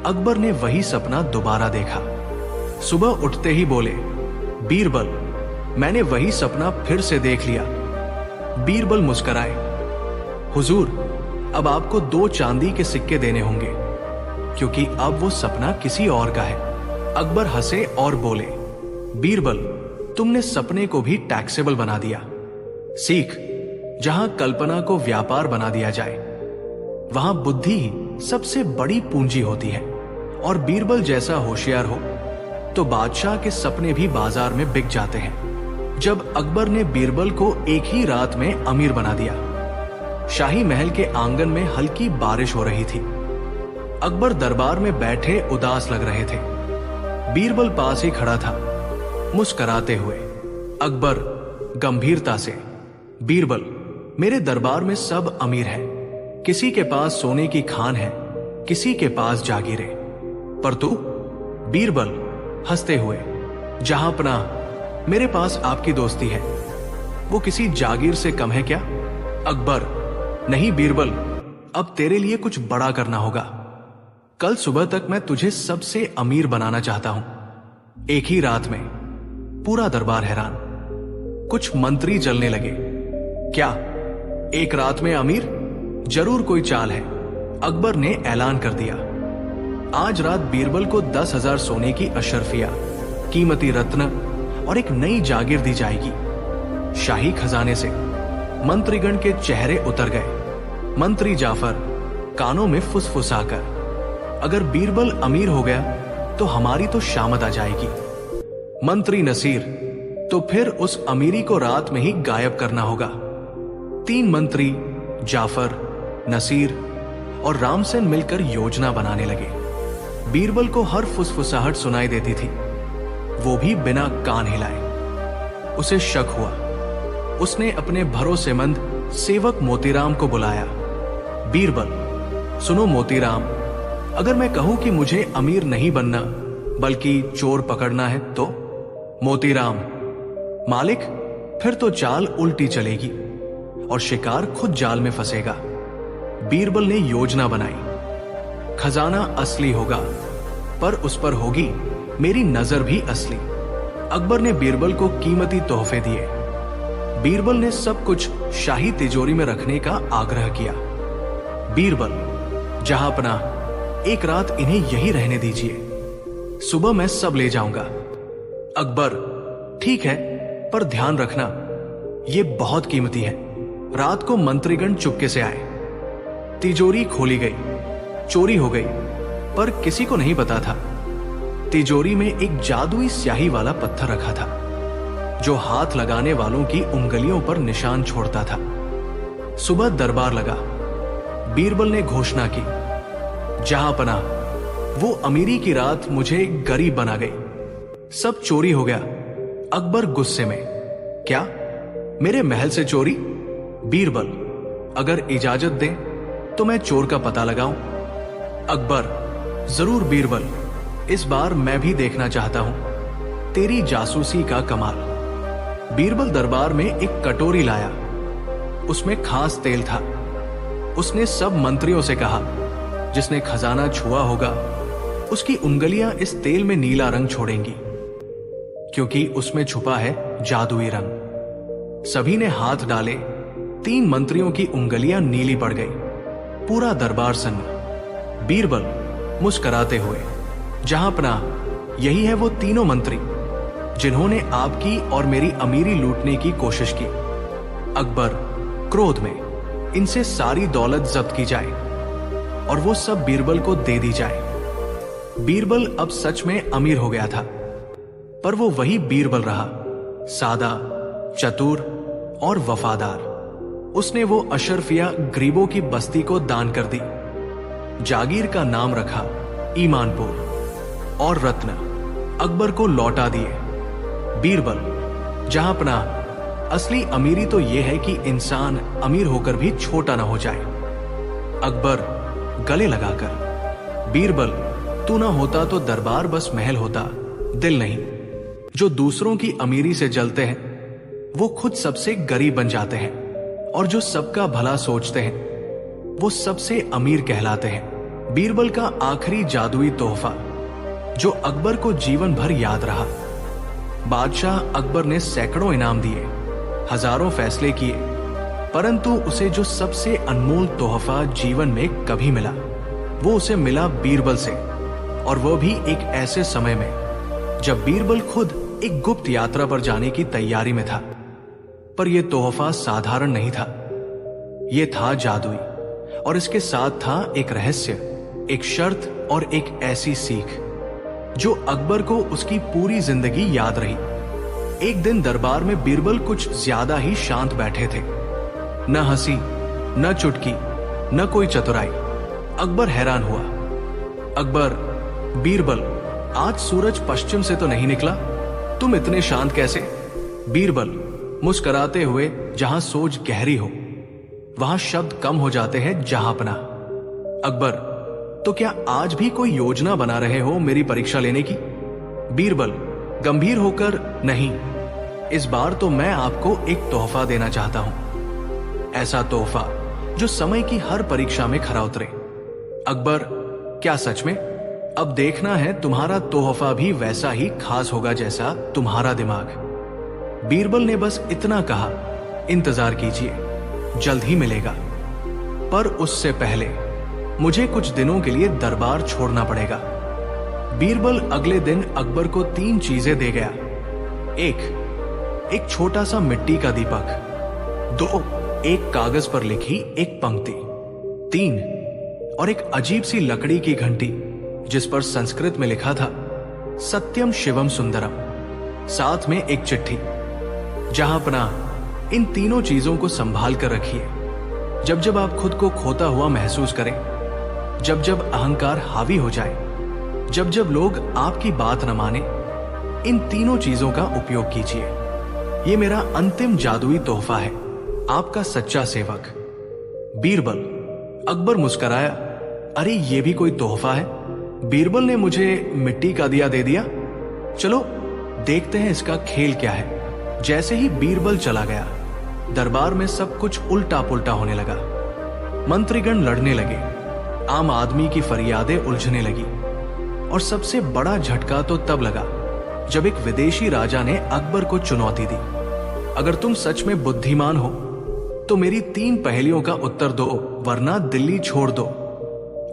अकबर ने वही सपना दोबारा देखा। सुबह उठते ही बोले, बीरबल, मैंने वही सपना फिर से देख लिया। बीरबल मुस्कुराए, हुजूर, अब आपको 2 चांदी के सिक्के देने होंगे, क्योंकि अब वो सपना किसी और का है। अकबर हंसे और बोले, बीरबल, तुमने सपने को भी टैक्सेबल बना दिया। सीख, जहां कल्पना को व्यापार बना दिया जाए, वहां बुद्धि ही सबसे बड़ी पूंजी होती है। और बीरबल जैसा होशियार हो तो बादशाह के सपने भी बाजार में बिक जाते हैं। जब अकबर ने बीरबल को एक ही रात में अमीर बना दिया, शाही महल के आंगन में हल्की बारिश हो रही थी। अकबर दरबार में बैठे उदास लग रहे थे। बीरबल पास ही खड़ा था, मुस्कुराते हुए। अकबर गंभीरता से, बीरबल, मेरे दरबार में सब अमीर है। किसी के पास सोने की खान है, किसी के पास जागीरें, पर तू? बीरबल हंसते हुए, जहां पनाह, मेरे पास आपकी दोस्ती है। वो किसी जागीर से कम है क्या? अकबर, नहीं बीरबल, अब तेरे लिए कुछ बड़ा करना होगा। कल सुबह तक मैं तुझे सबसे अमीर बनाना चाहता हूं। एक ही रात में। पूरा दरबार हैरान। कुछ मंत्री जलने लगे। क्या एक रात में अमीर? जरूर कोई चाल है। अकबर ने ऐलान कर दिया, आज रात बीरबल को 10,000 सोने की अशरफिया, कीमती रत्न और एक नई जागीर दी जाएगी। शाही खजाने से। मंत्रीगण के चेहरे उतर गए। मंत्री जाफर कानों में फुसफुसाकर, अगर बीरबल अमीर हो गया तो हमारी तो शामत आ जाएगी। मंत्री नसीर, तो फिर उस अमीरी को रात में ही गायब करना होगा। 3 मंत्री जाफर, नसीर और रामसेन मिलकर योजना बनाने लगे। बीरबल को हर फुसफुसाहट सुनाई देती थी, वो भी बिना कान हिलाए। उसे शक हुआ। उसने अपने भरोसेमंद सेवक मोतीराम को बुलाया। बीरबल, सुनो मोतीराम, अगर मैं कहूं कि मुझे अमीर नहीं बनना बल्कि चोर पकड़ना है तो? मोतीराम, मालिक, फिर तो चाल उल्टी चलेगी और शिकार खुद जाल में फंसेगा। बीरबल ने योजना बनाई। खजाना असली होगा, पर उस पर होगी मेरी नजर भी असली। अकबर ने बीरबल को कीमती तोहफे दिए। बीरबल ने सब कुछ शाही तिजोरी में रखने का आग्रह किया। बीरबल, जहां पनाह, एक रात इन्हें यही रहने दीजिए, सुबह मैं सब ले जाऊंगा। अकबर, ठीक है, पर ध्यान रखना, ये बहुत कीमती है। रात को मंत्रीगण चुपके से आए। तिजोरी खोली गई, चोरी हो गई, पर किसी को नहीं पता था। तिजोरी में एक जादुई स्याही वाला पत्थर रखा था, जो हाथ लगाने वालों की उंगलियों पर निशान छोड़ता था। सुबह दरबार लगा। बीरबल ने घोषणा की, जहां पनाह, वो अमीरी की रात मुझे गरीब बना गई। सब चोरी हो गया। अकबर गुस्से में, क्या मेरे महल से चोरी? बीरबल, अगर इजाजत दें तो मैं चोर का पता लगाऊं। अकबर, जरूर बीरबल, इस बार मैं भी देखना चाहता हूं तेरी जासूसी का कमाल। बीरबल दरबार में एक कटोरी लाया, उसमें खास तेल था। उसने सब मंत्रियों से कहा, जिसने खजाना छुआ होगा उसकी उंगलियां इस तेल में नीला रंग छोड़ेंगी, क्योंकि उसमें छुपा है जादुई रंग। सभी ने हाथ डाले, 3 मंत्रियों की उंगलियां नीली पड़ गई। पूरा दरबार सन्न। बीरबल मुस्कुराते हुए, जहांपनाह, यही है वो तीनों मंत्री जिन्होंने आपकी और मेरी अमीरी लूटने की कोशिश की। अकबर क्रोध में, इनसे सारी दौलत जब्त की जाए और वो सब बीरबल को दे दी जाए। बीरबल अब सच में अमीर हो गया था, पर वो वही बीरबल रहा, सादा, चतुर और वफादार। उसने वो अशरफिया गरीबों की बस्ती को दान कर दी। जागीर का नाम रखा ईमानपुर, और रत्न अकबर को लौटा दिए। बीरबल, जहांपनाह, असली अमीरी तो यह है कि इंसान अमीर होकर भी छोटा ना हो जाए। अकबर गले लगाकर, बीरबल, तू ना होता तो दरबार बस महल होता, दिल नहीं। जो दूसरों की अमीरी से जलते हैं वो खुद सबसे गरीब बन जाते हैं, और जो सबका भला सोचते हैं वो सबसे अमीर कहलाते हैं। बीरबल का आखिरी जादुई तोहफा जो अकबर को जीवन भर याद रहा। बादशाह अकबर ने सैकड़ों इनाम दिए, हजारों फैसले किए, परंतु उसे जो सबसे अनमोल तोहफा जीवन में कभी मिला वो उसे मिला बीरबल से, और वो भी एक ऐसे समय में जब बीरबल खुद एक गुप्त यात्रा पर जाने की तैयारी में था। पर यह तोहफा साधारण नहीं था, यह था जादुई, और इसके साथ था एक रहस्य, एक शर्त और एक ऐसी सीख जो अकबर को उसकी पूरी जिंदगी याद रही। एक दिन दरबार में बीरबल कुछ ज्यादा ही शांत बैठे थे। न हंसी, न चुटकी, न कोई चतुराई। अकबर हैरान हुआ। अकबर, बीरबल, आज सूरज पश्चिम से तो नहीं निकला, तुम इतने शांत कैसे? बीरबल मुस्कुराते हुए, जहां सोच गहरी हो वहां शब्द कम हो जाते हैं जहांपनाह। अकबर, तो क्या आज भी कोई योजना बना रहे हो मेरी परीक्षा लेने की? बीरबल गंभीर होकर, नहीं, इस बार तो मैं आपको एक तोहफा देना चाहता हूं, ऐसा तोहफा जो समय की हर परीक्षा में खरा उतरे। अकबर, क्या सच में? अब देखना है तुम्हारा तोहफा भी वैसा ही खास होगा जैसा तुम्हारा दिमाग। बीरबल ने बस इतना कहा, इंतजार कीजिए, जल्द ही मिलेगा। पर उससे पहले मुझे कुछ दिनों के लिए दरबार छोड़ना पड़ेगा। बीरबल अगले दिन अकबर को 3 चीजें दे गया। एक छोटा सा मिट्टी का दीपक। 2, एक कागज पर लिखी एक पंक्ति। 3, और एक अजीब सी लकड़ी की घंटी जिस पर संस्कृत में लिखा था, सत्यम शिवम सुंदरम। साथ में एक चिट्ठी। जहांपनाह, इन तीनों चीजों को संभाल कर रखिए। जब जब आप खुद को खोता हुआ महसूस करें, जब जब अहंकार हावी हो जाए, जब जब लोग आपकी बात न माने, इन तीनों चीजों का उपयोग कीजिए। ये मेरा अंतिम जादुई तोहफा है, आपका सच्चा सेवक बीरबल। अकबर मुस्कुराया, अरे ये भी कोई तोहफा है? बीरबल ने मुझे मिट्टी का दिया दे दिया। चलो देखते हैं इसका खेल क्या है। जैसे ही बीरबल चला गया, दरबार में सब कुछ उल्टा पुल्टा होने लगा। मंत्रीगण लड़ने लगे, आम आदमी की फरियादें उलझने लगी, और सबसे बड़ा झटका तो तब लगा जब एक विदेशी राजा ने अकबर को चुनौती दी, अगर तुम सच में बुद्धिमान हो तो मेरी 3 पहेलियों का उत्तर दो, वरना दिल्ली छोड़ दो।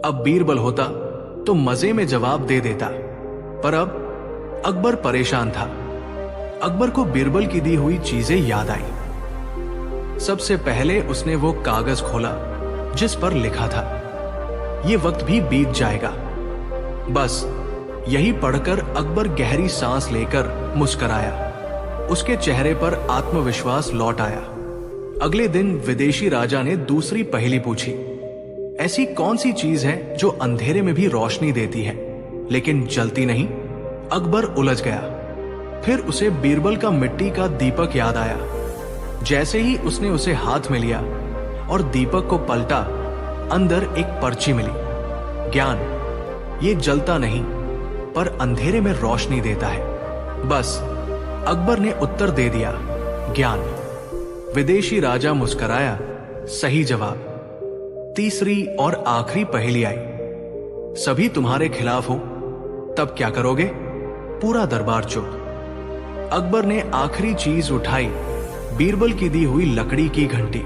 अब बीरबल होता तो मजे में जवाब दे देता, पर अब अकबर परेशान था। अकबर को बीरबल की दी हुई चीजें याद आई। सबसे पहले उसने वो कागज खोला जिस पर लिखा था, ये वक्त भी बीत जाएगा। बस यही पढ़कर अकबर गहरी सांस लेकर मुस्कुराया। उसके चेहरे पर आत्मविश्वास लौट आया। अगले दिन विदेशी राजा ने दूसरी पहेली पूछी, ऐसी कौन सी चीज है जो अंधेरे में भी रोशनी देती है लेकिन जलती नहीं? अकबर उलझ गया। फिर उसे बीरबल का मिट्टी का दीपक याद आया। जैसे ही उसने उसे हाथ में लिया और दीपक को पलटा, अंदर एक पर्ची मिली। ज्ञान ये जलता नहीं पर अंधेरे में रोशनी देता है। बस अकबर ने उत्तर दे दिया, ज्ञान। विदेशी राजा मुस्कुराया, सही जवाब। तीसरी और आखिरी पहेली आई, सभी तुम्हारे खिलाफ हो तब क्या करोगे? पूरा दरबार चुप। अकबर ने आखिरी चीज उठाई, बीरबल की दी हुई लकड़ी की घंटी।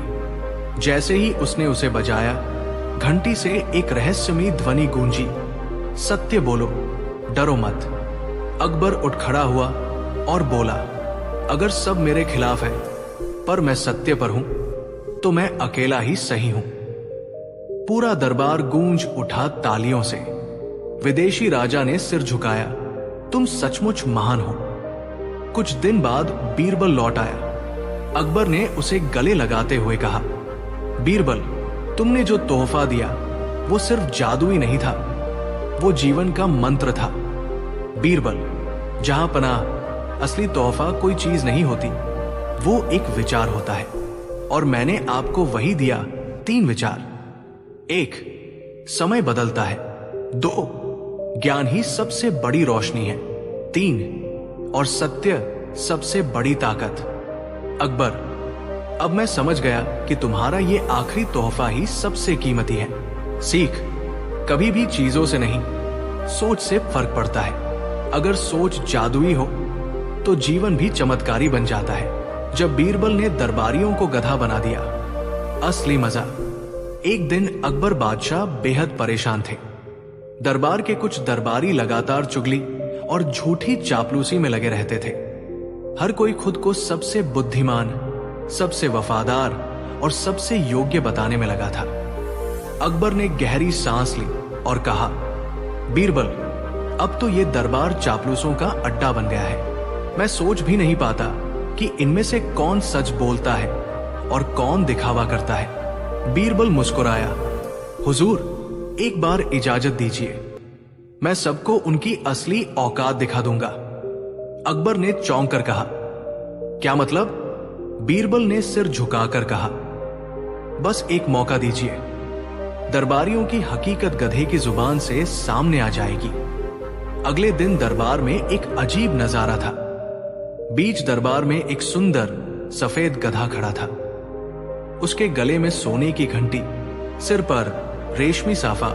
जैसे ही उसने उसे बजाया, घंटी से एक रहस्यमयी ध्वनि गूंजी, सत्य बोलो, डरो मत। अकबर उठ खड़ा हुआ और बोला, अगर सब मेरे खिलाफ है पर मैं सत्य पर हूं तो मैं अकेला ही सही हूं। पूरा दरबार गूंज उठा तालियों से। विदेशी राजा ने सिर झुकाया, तुम सचमुच महान हो। कुछ दिन बाद बीरबल लौट आया। अकबर ने उसे गले लगाते हुए कहा, बीरबल, तुमने जो तोहफा दिया वो सिर्फ जादू ही नहीं था, वो जीवन का मंत्र था। बीरबल, जहां पनाह असली तोहफा कोई चीज नहीं होती, वो एक विचार होता है, और मैंने आपको वही दिया। 3 विचार। 1, समय बदलता है। 2, ज्ञान ही सबसे बड़ी रोशनी है। 3, और सत्य सबसे बड़ी ताकत। अकबर, अब मैं समझ गया कि तुम्हारा ये आखिरी तोहफा ही सबसे कीमती है। सीख, कभी भी चीजों से नहीं, सोच से फर्क पड़ता है। अगर सोच जादुई हो तो जीवन भी चमत्कारी बन जाता है। जब बीरबल ने दरबारियों को गधा बना दिया, असली मजा। एक दिन अकबर बादशाह बेहद परेशान थे। दरबार के कुछ दरबारी लगातार चुगली और झूठी चापलूसी में लगे रहते थे। हर कोई खुद को सबसे बुद्धिमान, सबसे वफादार और सबसे योग्य बताने में लगा था। अकबर ने गहरी सांस ली और कहा, बीरबल, अब तो ये दरबार चापलूसों का अड्डा बन गया है। मैं सोच भी नहीं पाता कि इनमें से कौन सच बोलता है और कौन दिखावा करता है। बीरबल मुस्कुराया, हुजूर, एक बार इजाजत दीजिए, मैं सबको उनकी असली औकात दिखा दूंगा। अकबर ने चौंक कर कहा, क्या मतलब? बीरबल ने सिर झुकाकर कहा, बस एक मौका दीजिए, दरबारियों की हकीकत गधे की जुबान से सामने आ जाएगी। अगले दिन दरबार में एक अजीब नजारा था। बीच दरबार में एक सुंदर सफेद गधा खड़ा था। उसके गले में सोने की घंटी, सिर पर रेशमी साफा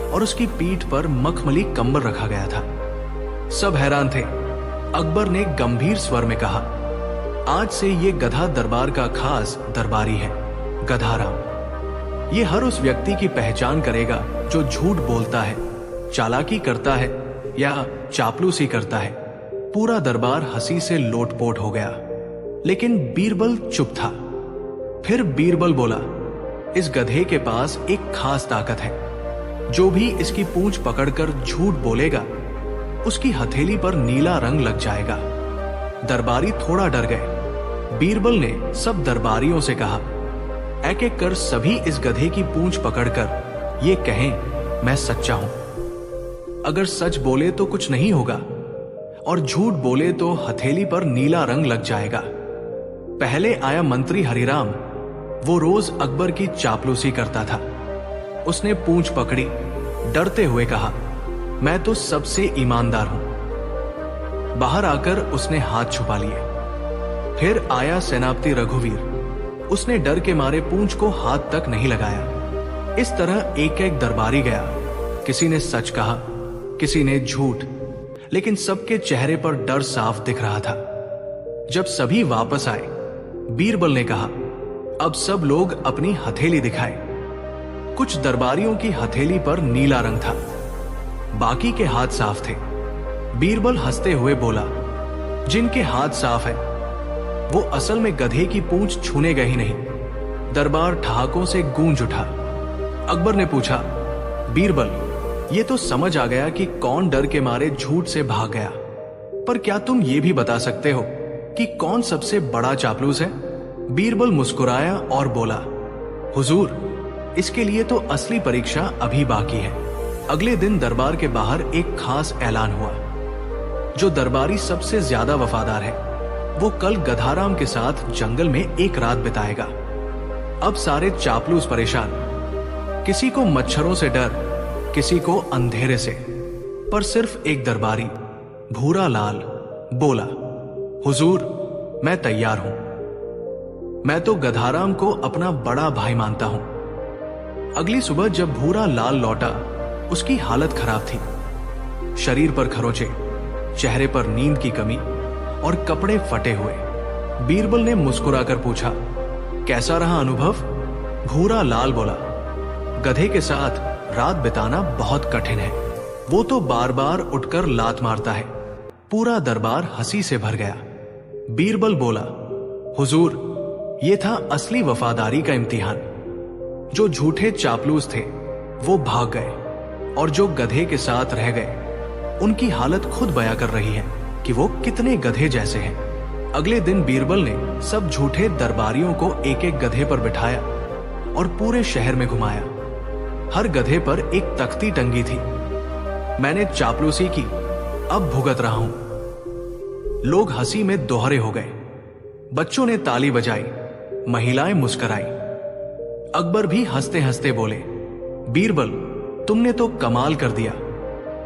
और उसकी पीठ पर मखमली कंबल रखा गया था। सब हैरान थे। अकबर ने गंभीर स्वर में कहा, आज से ये गधा दरबार का खास दरबारी है, गधाराम। ये हर उस व्यक्ति की पहचान करेगा जो झूठ बोलता है, चालाकी करता है या चापलूसी करता है। पूरा दरबार हंसी से लोटपोट हो गया, लेकिन बीरबल चुप था। फिर बीरबल बोला, इस गधे के पास एक खास ताकत है। जो भी इसकी पूंछ पकड़कर झूठ बोलेगा, उसकी हथेली पर नीला रंग लग जाएगा। दरबारी थोड़ा डर गए। बीरबल ने सब दरबारियों से कहा, एक एक कर सभी इस गधे की पूंछ पकड़कर ये कहें, मैं सच्चा हूं। अगर सच बोले तो कुछ नहीं होगा, और झूठ बोले तो हथेली पर नीला रंग लग जाएगा। पहले आया मंत्री हरिराम। वो रोज अकबर की चापलूसी करता था। उसने पूंछ पकड़ी, डरते हुए कहा, मैं तो सबसे ईमानदार हूं। बाहर आकर उसने हाथ छुपा लिए। फिर आया सेनापति रघुवीर। उसने डर के मारे पूंछ को हाथ तक नहीं लगाया। इस तरह एक एक दरबारी गया। किसी ने सच कहा, किसी ने झूठ, लेकिन सबके चेहरे पर डर साफ दिख रहा था। जब सभी वापस आए, बीरबल ने कहा, अब सब लोग अपनी हथेली दिखाए। कुछ दरबारियों की हथेली पर नीला रंग था, बाकी के हाथ साफ थे। बीरबल हंसते हुए बोला, जिनके हाथ साफ है वो असल में गधे की पूंछ छूने गए ही नहीं। दरबार ठहाकों से गूंज उठा। अकबर ने पूछा, बीरबल, ये तो समझ आ गया कि कौन डर के मारे झूठ से भाग गया, पर क्या तुम ये भी बता सकते हो कि कौन सबसे बड़ा चापलूस है? बीरबल मुस्कुराया और बोला, हुजूर, इसके लिए तो असली परीक्षा अभी बाकी है। अगले दिन दरबार के बाहर एक खास ऐलान हुआ। जो दरबारी सबसे ज्यादा वफादार है, वो कल गधाराम के साथ जंगल में एक रात बिताएगा। अब सारे चापलूस परेशान। किसी को मच्छरों से डर, किसी को अंधेरे से। पर सिर्फ एक दरबारी भूरा लाल बोला, हुजूर, मैं तैयार हूं। मैं तो गधाराम को अपना बड़ा भाई मानता हूं। अगली सुबह जब भूरा लाल लौटा, उसकी हालत खराब थी। शरीर पर खरोचे, चेहरे पर नींद की कमी और कपड़े फटे हुए। बीरबल ने मुस्कुराकर पूछा, कैसा रहा अनुभव? भूरा लाल बोला, गधे के साथ रात बिताना बहुत कठिन है। वो तो बार बार उठकर लात मारता है। पूरा दरबार हंसी से भर गया। बीरबल बोला, हुजूर, ये था असली वफादारी का इम्तिहान। जो झूठे चापलूस थे वो भाग गए और जो गधे के साथ रह गए उनकी हालत खुद बयां कर रही है कि वो कितने गधे जैसे हैं। अगले दिन बीरबल ने सब झूठे दरबारियों को एक एक गधे पर बिठाया और पूरे शहर में घुमाया। हर गधे पर एक तख्ती टंगी थी, मैंने चापलूसी की, अब भुगत रहा हूं। लोग हंसी में दोहरे हो गए। बच्चों ने ताली बजाई, महिलाएं मुस्कुराई। अकबर भी हंसते हंसते बोले, बीरबल, तुमने तो कमाल कर दिया।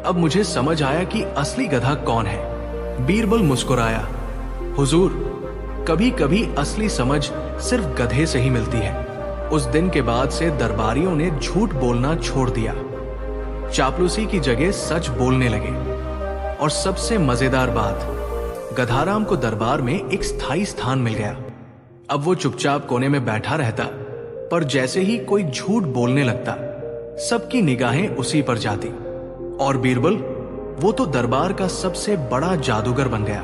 अब मुझे समझ आया कि असली गधा कौन है। बीरबल मुस्कुराया, हुजूर, कभी कभी असली समझ सिर्फ गधे से ही मिलती है। उस दिन के बाद से दरबारियों ने झूठ बोलना छोड़ दिया, चापलूसी की जगह सच बोलने लगे। और सबसे मजेदार बात, गधाराम को दरबार में एक स्थायी स्थान मिल गया। अब वो चुपचाप कोने में बैठा रहता, पर जैसे ही कोई झूठ बोलने लगता, सबकी निगाहें उसी पर जाती। और बीरबल, वो तो दरबार का सबसे बड़ा जादूगर बन गया,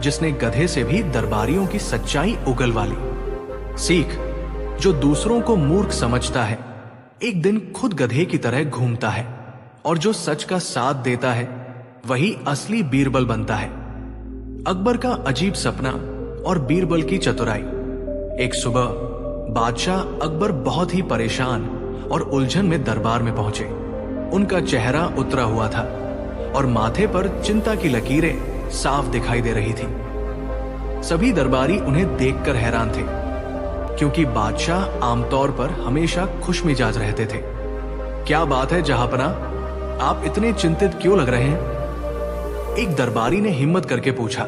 जिसने गधे से भी दरबारियों की सच्चाई उगलवा ली। सीख, जो दूसरों को मूर्ख समझता है एक दिन खुद गधे की तरह घूमता है, और जो सच का साथ देता है वही असली बीरबल बनता है। अकबर का अजीब सपना और बीरबल की चतुराई। एक सुबह बादशाह अकबर बहुत ही परेशान और उलझन में दरबार में पहुंचे। उनका चेहरा उतरा हुआ था और माथे पर चिंता की लकीरें साफ दिखाई दे रही थी। सभी दरबारी उन्हें देखकर हैरान थे, क्योंकि बादशाह आमतौर पर हमेशा खुशमिजाज रहते थे। क्या बात है जहांपना, आप इतने चिंतित क्यों लग रहे हैं? एक दरबारी ने हिम्मत करके पूछा।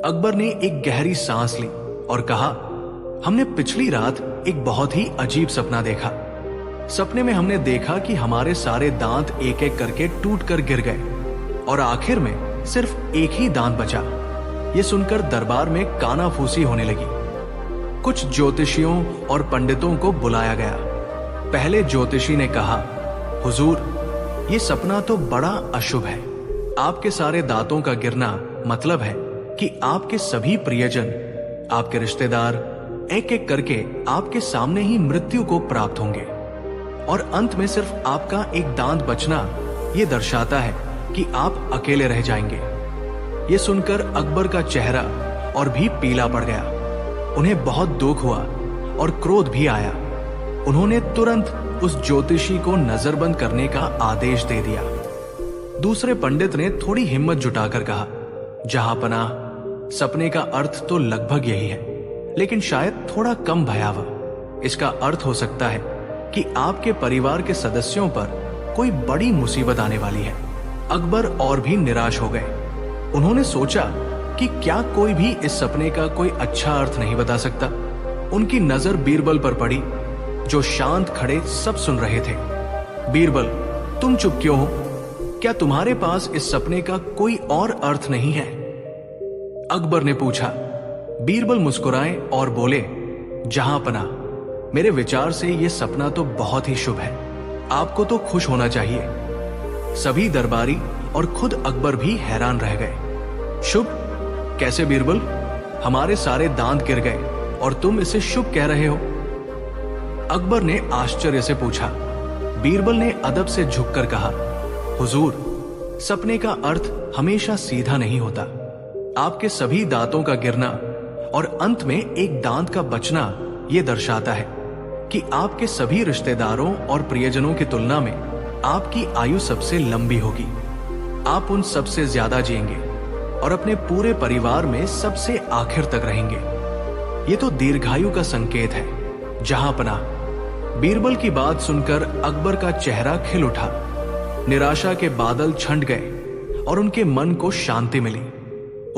अकबर ने एक गहरी सांस ली और कहा, हमने पिछली रात एक बहुत ही अजीब सपना देखा। सपने में हमने देखा कि हमारे सारे दांत एक एक करके टूट कर गिर गए और आखिर में सिर्फ एक ही दांत बचा। ये सुनकर दरबार में कानाफूसी होने लगी। कुछ ज्योतिषियों और पंडितों को बुलाया गया। पहले ज्योतिषी ने कहा, हुजूर, ये सपना तो बड़ा अशुभ है। आपके सारे दांतों का गिरना मतलब है कि आपके सभी प्रियजन, आपके रिश्तेदार एक एक करके आपके सामने ही मृत्यु को प्राप्त होंगे और अंत में सिर्फ आपका एक दांत बचना यह दर्शाता है कि आप अकेले रह जाएंगे। ये सुनकर अकबर का चेहरा और भी पीला पड़ गया। उन्हें बहुत दुख हुआ और क्रोध भी आया। उन्होंने तुरंत उस ज्योतिषी को नजरबंद करने का आदेश दे दिया। दूसरे पंडित ने थोड़ी हिम्मत जुटाकर कहा, जहांपनाह, सपने का अर्थ तो लगभग यही है, लेकिन शायद थोड़ा कम भयावह। इसका अर्थ हो सकता है कि आपके परिवार के सदस्यों पर कोई बड़ी मुसीबत आने वाली है। अकबर और भी निराश हो गए। उन्होंने सोचा कि क्या कोई भी इस सपने का कोई अच्छा अर्थ नहीं बता सकता। उनकी नजर बीरबल पर पड़ी, जो शांत खड़े सब सुन रहे थे। बीरबल, तुम चुप क्यों हो? क्या तुम्हारे पास इस सपने का कोई और अर्थ नहीं है? अकबर ने पूछा। बीरबल मुस्कुराए और बोले, जहांपनाह, मेरे विचार से यह सपना तो बहुत ही शुभ है। आपको तो खुश होना चाहिए। सभी दरबारी और खुद अकबर भी हैरान रह गए। शुभ? कैसे बीरबल? हमारे सारे दांत गिर गए और तुम इसे शुभ कह रहे हो? अकबर ने आश्चर्य से पूछा। बीरबल ने अदब से झुककर कहा, हुजूर, सपने का अर्थ हमेशा सीधा नहीं होता। आपके सभी दांतों का गिरना और अंत में एक दांत का बचना यह दर्शाता है कि आपके सभी रिश्तेदारों और प्रियजनों की तुलना में आपकी आयु सबसे लंबी होगी। आप उन सबसे ज्यादा जिएंगे और अपने पूरे परिवार में सबसे आखिर तक रहेंगे। ये तो दीर्घायु का संकेत है। जहांपनाह। बीरबल की बात सुनकर अकबर का चेहरा खिल उठा निराशा के बादल छंट गए और उनके मन को शांति मिली।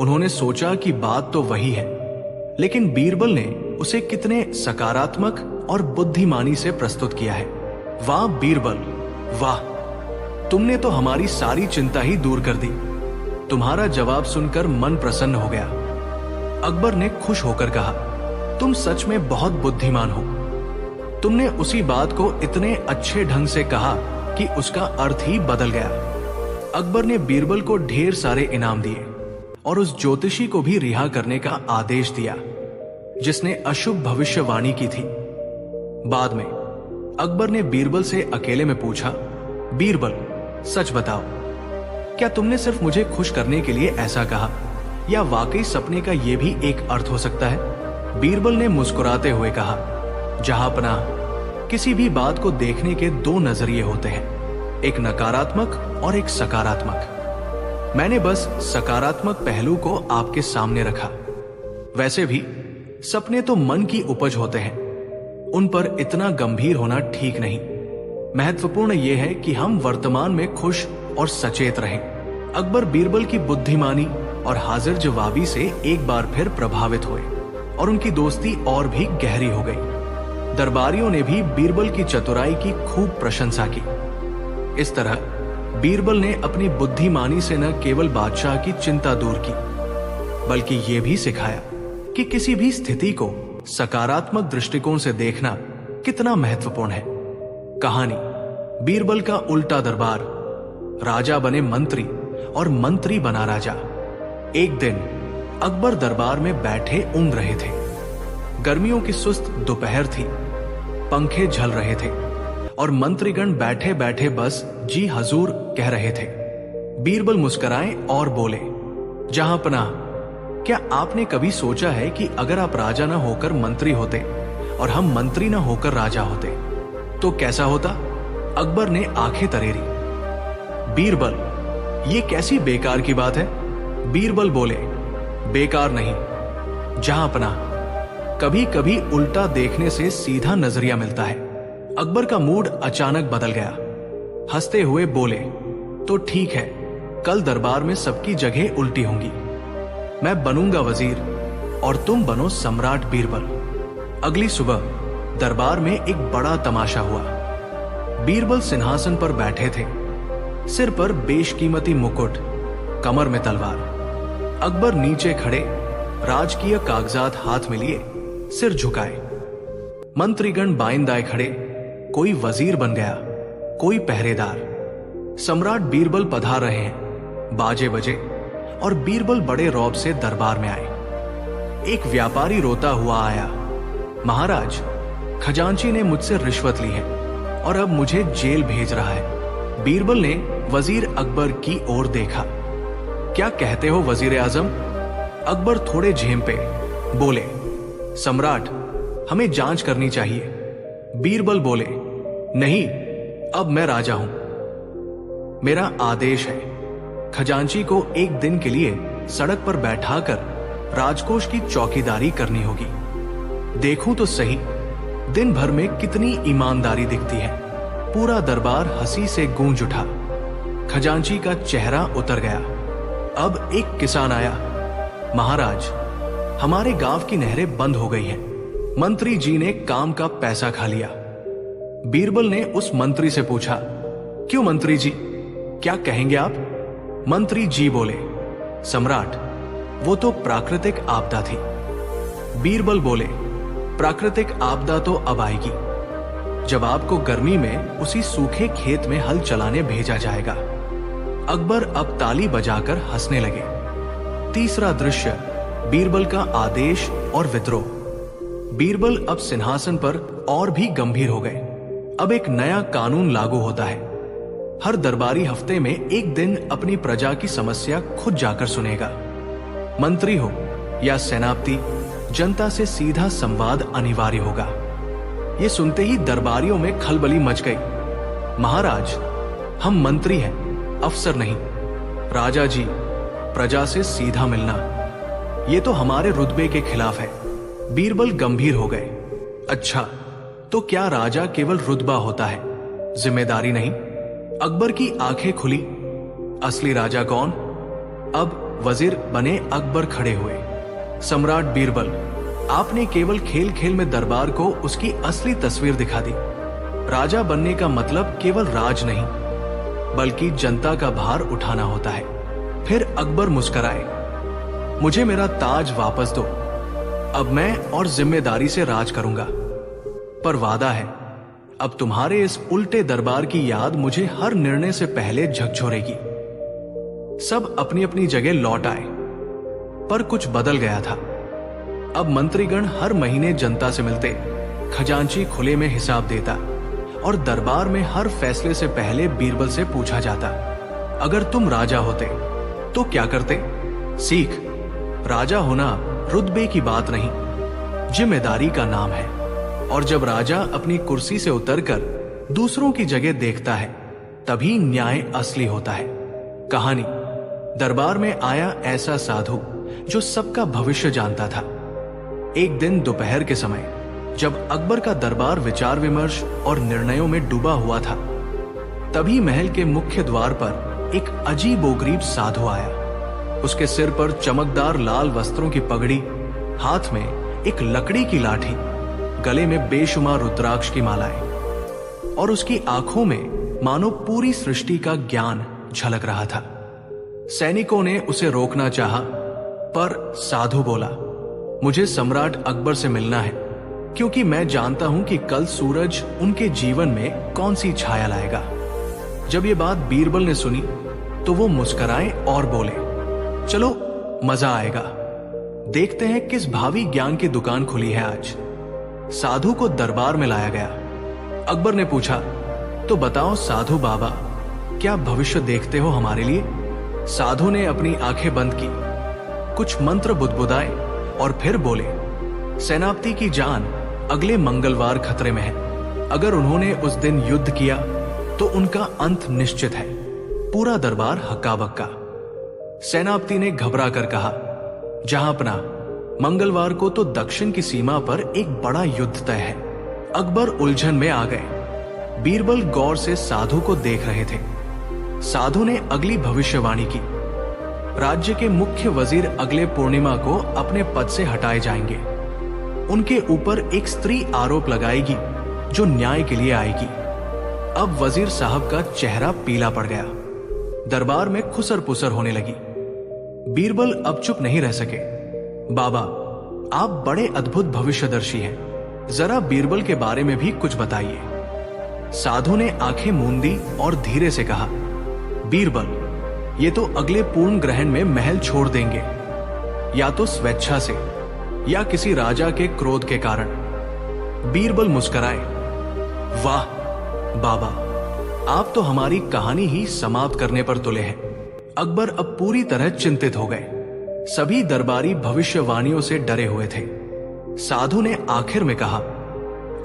उन्होंने सोचा कि बात तो वही है, लेकिन बीरबल ने उसे कितने सकारात्मक और बुद्धिमानी से प्रस्तुत किया है। वाह बीरबल, वाह, तुमने तो हमारी सारी चिंता ही दूर कर दी। तुम्हारा जवाब सुनकर मन प्रसन्न हो गया। अकबर ने खुश होकर कहा, तुम सच में बहुत बुद्धिमान हो। तुमने उसी बात को इतने अच्छे ढंग से कहा कि उसका अर्थ ही बदल गया। अकबर ने बीरबल को ढेर सारे इनाम दिए और उस ज्योतिषी को भी रिहा करने का आदेश दिया जिसने अशुभ भविष्यवाणी की थी। बाद में अकबर ने बीरबल से अकेले में पूछा, बीरबल, सच बताओ, क्या तुमने सिर्फ मुझे खुश करने के लिए ऐसा कहा, या वाकई सपने का यह भी एक अर्थ हो सकता है? बीरबल ने मुस्कुराते हुए कहा, जहांपनाह, किसी भी बात को देखने के दो नजरिए होते हैं, एक नकारात्मक और एक सकारात्मक। मैंने बस सकारात्मक पहलू को आपके सामने रखा। वैसे भी सपने तो मन की उपज होते हैं, उन पर इतना गंभीर होना ठीक नहीं। महत्वपूर्ण यह है कि हम वर्तमान में खुश और सचेत रहें। अकबर बीरबल की बुद्धिमानी और हाजिर जवाबी से एक बार फिर प्रभावित हुए और उनकी दोस्ती और भी गहरी हो गई। दरबारियों ने भी बीरबल की चतुराई की खूब प्रशंसा की। इस तरह बीरबल ने अपनी बुद्धिमानी से न केवल बादशाह की चिंता दूर की, बल्कि यह भी सिखाया कि किसी भी स्थिति को सकारात्मक दृष्टिकोण से देखना कितना महत्वपूर्ण है। कहानी बीरबल का उल्टा दरबार। राजा बने मंत्री और मंत्री बना राजा। एक दिन अकबर दरबार में बैठे ऊँघ रहे थे। गर्मियों की सुस्त दोपहर थी, पंखे झल रहे थे और मंत्रीगण बैठे बैठे बस जी हजूर कह रहे थे। बीरबल मुस्कुराए और बोले, जहांपनाह, क्या आपने कभी सोचा है कि अगर आप राजा न होकर मंत्री होते और हम मंत्री न होकर राजा होते तो कैसा होता? अकबर ने आंखें तरेरी। बीरबल, ये कैसी बेकार की बात है? बीरबल बोले, बेकार नहीं, जहांपनाह, कभी कभी उल्टा देखने से सीधा नजरिया मिलता है। अकबर का मूड अचानक बदल गया। हंसते हुए बोले, तो ठीक है, कल दरबार में सबकी जगह उल्टी होंगी। मैं बनूंगा वजीर और तुम बनो सम्राट बीरबल। अगली सुबह दरबार में एक बड़ा तमाशा हुआ। बीरबल सिंहासन पर बैठे थे, सिर पर बेशकीमती मुकुट, कमर में तलवार। अकबर नीचे खड़े, राजकीय कागजात हाथ में लिए, सिर झुकाए। मंत्रीगण बाएं दाएं खड़े, कोई वजीर बन गया, कोई पहरेदार। सम्राट बीरबल पधार रहे हैं। बाजे बजे और बीरबल बड़े रौब से दरबार में आए। एक व्यापारी रोता हुआ आया, महाराज, खजांची ने मुझसे रिश्वत ली है और अब मुझे जेल भेज रहा है। बीरबल ने वजीर अकबर की ओर देखा। क्या कहते हो वजीर आजम? अकबर थोड़े झेंपे, बोले, सम्राट, हमें जांच करनी चाहिए। बीरबल बोले, नहीं, अब मैं राजा हूं, मेरा आदेश है। खजांची को एक दिन के लिए सड़क पर बैठाकर राजकोष की चौकीदारी करनी होगी। देखूं तो सही, दिन भर में कितनी ईमानदारी दिखती है। पूरा दरबार हंसी से गूंज उठा। खजांची का चेहरा उतर गया। अब एक किसान आया, महाराज, हमारे गांव की नहरें बंद हो गई हैं। मंत्री जी ने काम का पैसा खा लिया। बीरबल ने उस मंत्री से पूछा, क्यों मंत्री जी, क्या कहेंगे आप? मंत्री जी बोले, सम्राट, वो तो प्राकृतिक आपदा थी। बीरबल बोले, प्राकृतिक आपदा तो अब आएगी, जब आपको गर्मी में उसी सूखे खेत में हल चलाने भेजा जाएगा। अकबर अब ताली बजाकर हंसने लगे। तीसरा दृश्य, बीरबल का आदेश और विद्रोह। बीरबल अब सिंहासन पर और भी गंभीर हो गए। अब एक नया कानून लागू होता है। हर दरबारी हफ्ते में एक दिन अपनी प्रजा की समस्या खुद जाकर सुनेगा। मंत्री हो या सेनापति, जनता से सीधा संवाद अनिवार्य होगा। ये सुनते ही दरबारियों में खलबली मच गई। महाराज, हम मंत्री हैं, अफसर नहीं। राजा जी, प्रजा से सीधा मिलना, ये तो हमारे रुतबे के खिलाफ है। बीरबल गंभीर हो गए। अच्छा, तो क्या राजा केवल रुतबा होता है, जिम्मेदारी नहीं? अकबर की आंखें खुली। असली राजा कौन? अब वजीर बने अकबर खड़े हुए। सम्राट बीरबल, आपने केवल खेल खेल में दरबार को उसकी असली तस्वीर दिखा दी। राजा बनने का मतलब केवल राज नहीं, बल्कि जनता का भार उठाना होता है। फिर अकबर मुस्कुराए। मुझे मेरा ताज वापस दो। अब मैं और जिम्मेदारी से राज करूंगा। पर वादा है, अब तुम्हारे इस उल्टे दरबार की याद मुझे हर निर्णय से पहले झकझोरेगी। सब अपनी अपनी जगह लौट आए, पर कुछ बदल गया था। अब मंत्रीगण हर महीने जनता से मिलते, खजांची खुले में हिसाब देता और दरबार में हर फैसले से पहले बीरबल से पूछा जाता, अगर तुम राजा होते तो क्या करते? सीख, राजा होना रुतबे की बात नहीं, जिम्मेदारी का नाम है। और जब राजा अपनी कुर्सी से उतरकर दूसरों की जगह देखता है, तभी न्याय असली होता है। कहानी, दरबार में आया ऐसा साधु जो सबका भविष्य जानता था। एक दिन दोपहर के समय जब अकबर का दरबार विचार विमर्श और निर्णयों में डूबा हुआ था, तभी महल के मुख्य द्वार पर एक अजीबोगरीब साधु आया। उसके सिर पर चमकदार लाल वस्त्रों की पगड़ी, हाथ में एक लकड़ी की लाठी, गले में बेशुमार रुद्राक्ष की मालाएं और उसकी आंखों में मानो पूरी सृष्टि का ज्ञान झलक रहा था। सैनिकों ने उसे रोकना चाहा, पर साधु बोला, मुझे सम्राट अकबर से मिलना है, क्योंकि मैं जानता हूं कि कल सूरज उनके जीवन में कौन सी छाया लाएगा। जब ये बात बीरबल ने सुनी तो वो मुस्कुराए और बोले, चलो मजा आएगा, देखते हैं किस भावी ज्ञान की दुकान खुली है आज। साधु को दरबार में लाया गया। अकबर ने पूछा, तो बताओ साधु बाबा, क्या भविष्य देखते हो हमारे लिए? साधु ने अपनी आंखें बंद की, कुछ मंत्र बुदबुदाए और फिर बोले, सेनापति की जान अगले मंगलवार खतरे में है। अगर उन्होंने उस दिन युद्ध किया तो उनका अंत निश्चित है। पूरा दरबार हक्का बक्का। सेनापति ने घबरा कर कहा, जहांपना, मंगलवार को तो दक्षिण की सीमा पर एक बड़ा युद्ध तय है। अकबर उलझन में आ गए। बीरबल गौर से साधु को देख रहे थे। साधु ने अगली भविष्यवाणी की, राज्य के मुख्य वजीर अगले पूर्णिमा को अपने पद से हटाए जाएंगे। उनके ऊपर एक स्त्री आरोप लगाएगी जो न्याय के लिए आएगी। अब वजीर साहब का चेहरा पीला पड़ गया। दरबार में खुसर पुसर होने लगी। बीरबल अब चुप नहीं रह सके। बाबा, आप बड़े अद्भुत भविष्यदर्शी हैं, जरा बीरबल के बारे में भी कुछ बताइए। साधु ने आंखें मूंदी और धीरे से कहा, बीरबल, ये तो अगले पूर्ण ग्रहण में महल छोड़ देंगे, या तो स्वेच्छा से या किसी राजा के क्रोध के कारण। बीरबल मुस्कुराए, वाह बाबा, आप तो हमारी कहानी ही समाप्त करने पर तुले हैं। अकबर अब पूरी तरह चिंतित हो गए। सभी दरबारी भविष्यवाणियों से डरे हुए थे। साधु ने आखिर में कहा,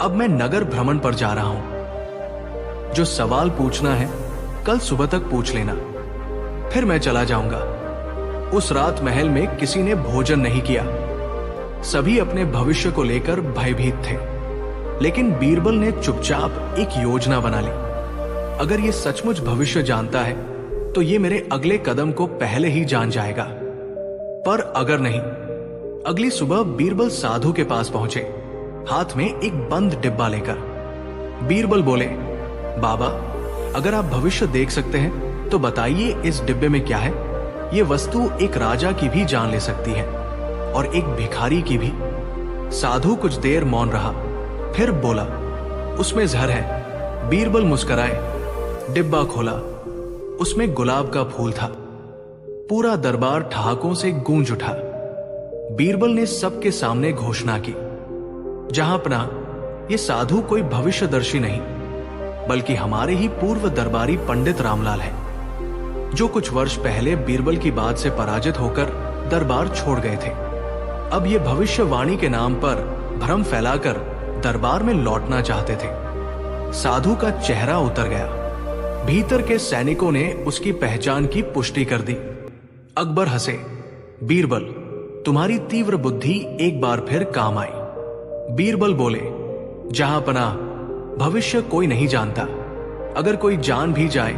अब मैं नगर भ्रमण पर जा रहा हूं। जो सवाल पूछना है कल सुबह तक पूछ लेना, फिर मैं चला जाऊंगा। उस रात महल में किसी ने भोजन नहीं किया। सभी अपने भविष्य को लेकर भयभीत थे, लेकिन बीरबल ने चुपचाप एक योजना बना ली। अगर ये सचमुच भविष्य जानता है तो ये मेरे अगले कदम को पहले ही जान जाएगा। पर अगर नहीं। अगली सुबह बीरबल साधु के पास पहुंचे, हाथ में एक बंद डिब्बा लेकर। बीरबल बोले, बाबा, अगर आप भविष्य देख सकते हैं तो बताइए इस डिब्बे में क्या है। ये वस्तु एक राजा की भी जान ले सकती है और एक भिखारी की भी। साधु कुछ देर मौन रहा, फिर बोला, उसमें जहर है। बीरबल मुस्कुराए, डिब्बा खोला, उसमें गुलाब का फूल था। पूरा दरबार ठहाकों से गूंज उठा। बीरबल ने सबके सामने घोषणा की, जहांपना, ये साधु कोई भविष्यदर्शी नहीं, बल्कि हमारे ही पूर्व दरबारी पंडित रामलाल है, जो कुछ वर्ष पहले बीरबल की बात से पराजित होकर दरबार छोड़ गए थे। अब ये भविष्यवाणी के नाम पर भ्रम फैलाकर दरबार में लौटना चाहते थे। साधु का चेहरा उतर गया। भीतर के सैनिकों ने उसकी पहचान की पुष्टि कर दी। अकबर हंसे, बीरबल, तुम्हारी तीव्र बुद्धि एक बार फिर काम आई। बीरबल बोले, जहां पनाह, भविष्य कोई नहीं जानता। अगर कोई जान भी जाए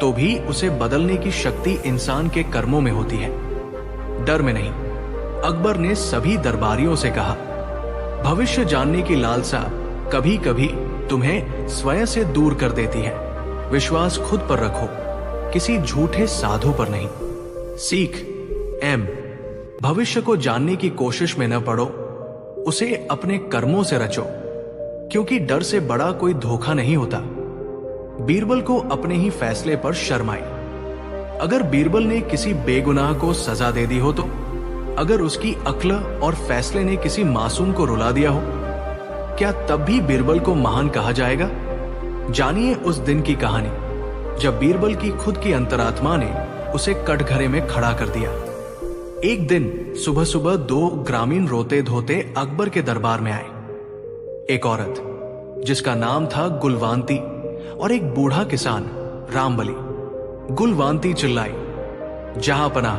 तो भी उसे बदलने की शक्ति इंसान के कर्मों में होती है, डर में नहीं। अकबर ने सभी दरबारियों से कहा, भविष्य जानने की लालसा कभी कभी तुम्हें स्वयं से दूर कर देती है। विश्वास खुद पर रखो, किसी झूठे साधु पर नहीं। सीख एम, भविष्य को जानने की कोशिश में न पड़ो, उसे अपने कर्मों से रचो, क्योंकि डर से बड़ा कोई धोखा नहीं होता। बीरबल को अपने ही फैसले पर शर्म आई। अगर बीरबल ने किसी बेगुनाह को सजा दे दी हो तो, अगर उसकी अक्ल और फैसले ने किसी मासूम को रुला दिया हो, क्या तब भी बीरबल को महान कहा जाएगा? जानिए उस दिन की कहानी जब बीरबल की खुद की अंतरात्मा ने उसे कटघरे में खड़ा कर दिया। एक दिन सुबह सुबह 2 ग्रामीण रोते धोते अकबर के दरबार में आए। एक औरत जिसका नाम था गुलवांती और एक बूढ़ा किसान रामबली। गुलवांती चिल्लाई, जहां पनाह,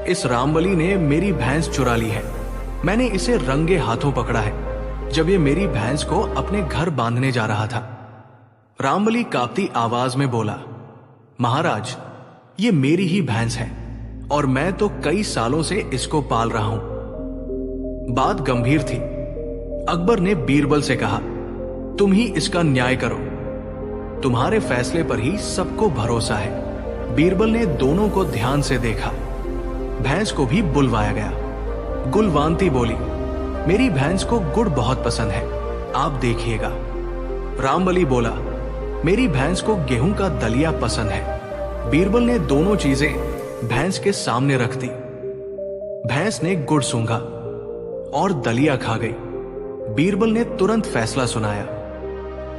इस रामबली ने मेरी भैंस चुरा ली है। मैंने इसे रंगे हाथों पकड़ा है जब ये मेरी भैंस को अपने घर बांधने जा रहा था। रामबली कांपती आवाज में बोला, महाराज, ये मेरी ही भैंस है और मैं तो कई सालों से इसको पाल रहा हूं। बात गंभीर थी। अकबर ने बीरबल से कहा, तुम ही इसका न्याय करो, तुम्हारे फैसले पर ही सबको भरोसा है। बीरबल ने दोनों को ध्यान से देखा। भैंस को भी बुलवाया गया। गुलवांती बोली, मेरी भैंस को गुड़ बहुत पसंद है, आप देखिएगा। रामबली बोला, मेरी भैंस को गेहूं का दलिया पसंद है। बीरबल ने दोनों चीजें भैंस के सामने रख दी। भैंस ने गुड़ सूंघा और दलिया खा गई। बीरबल ने तुरंत फैसला सुनाया,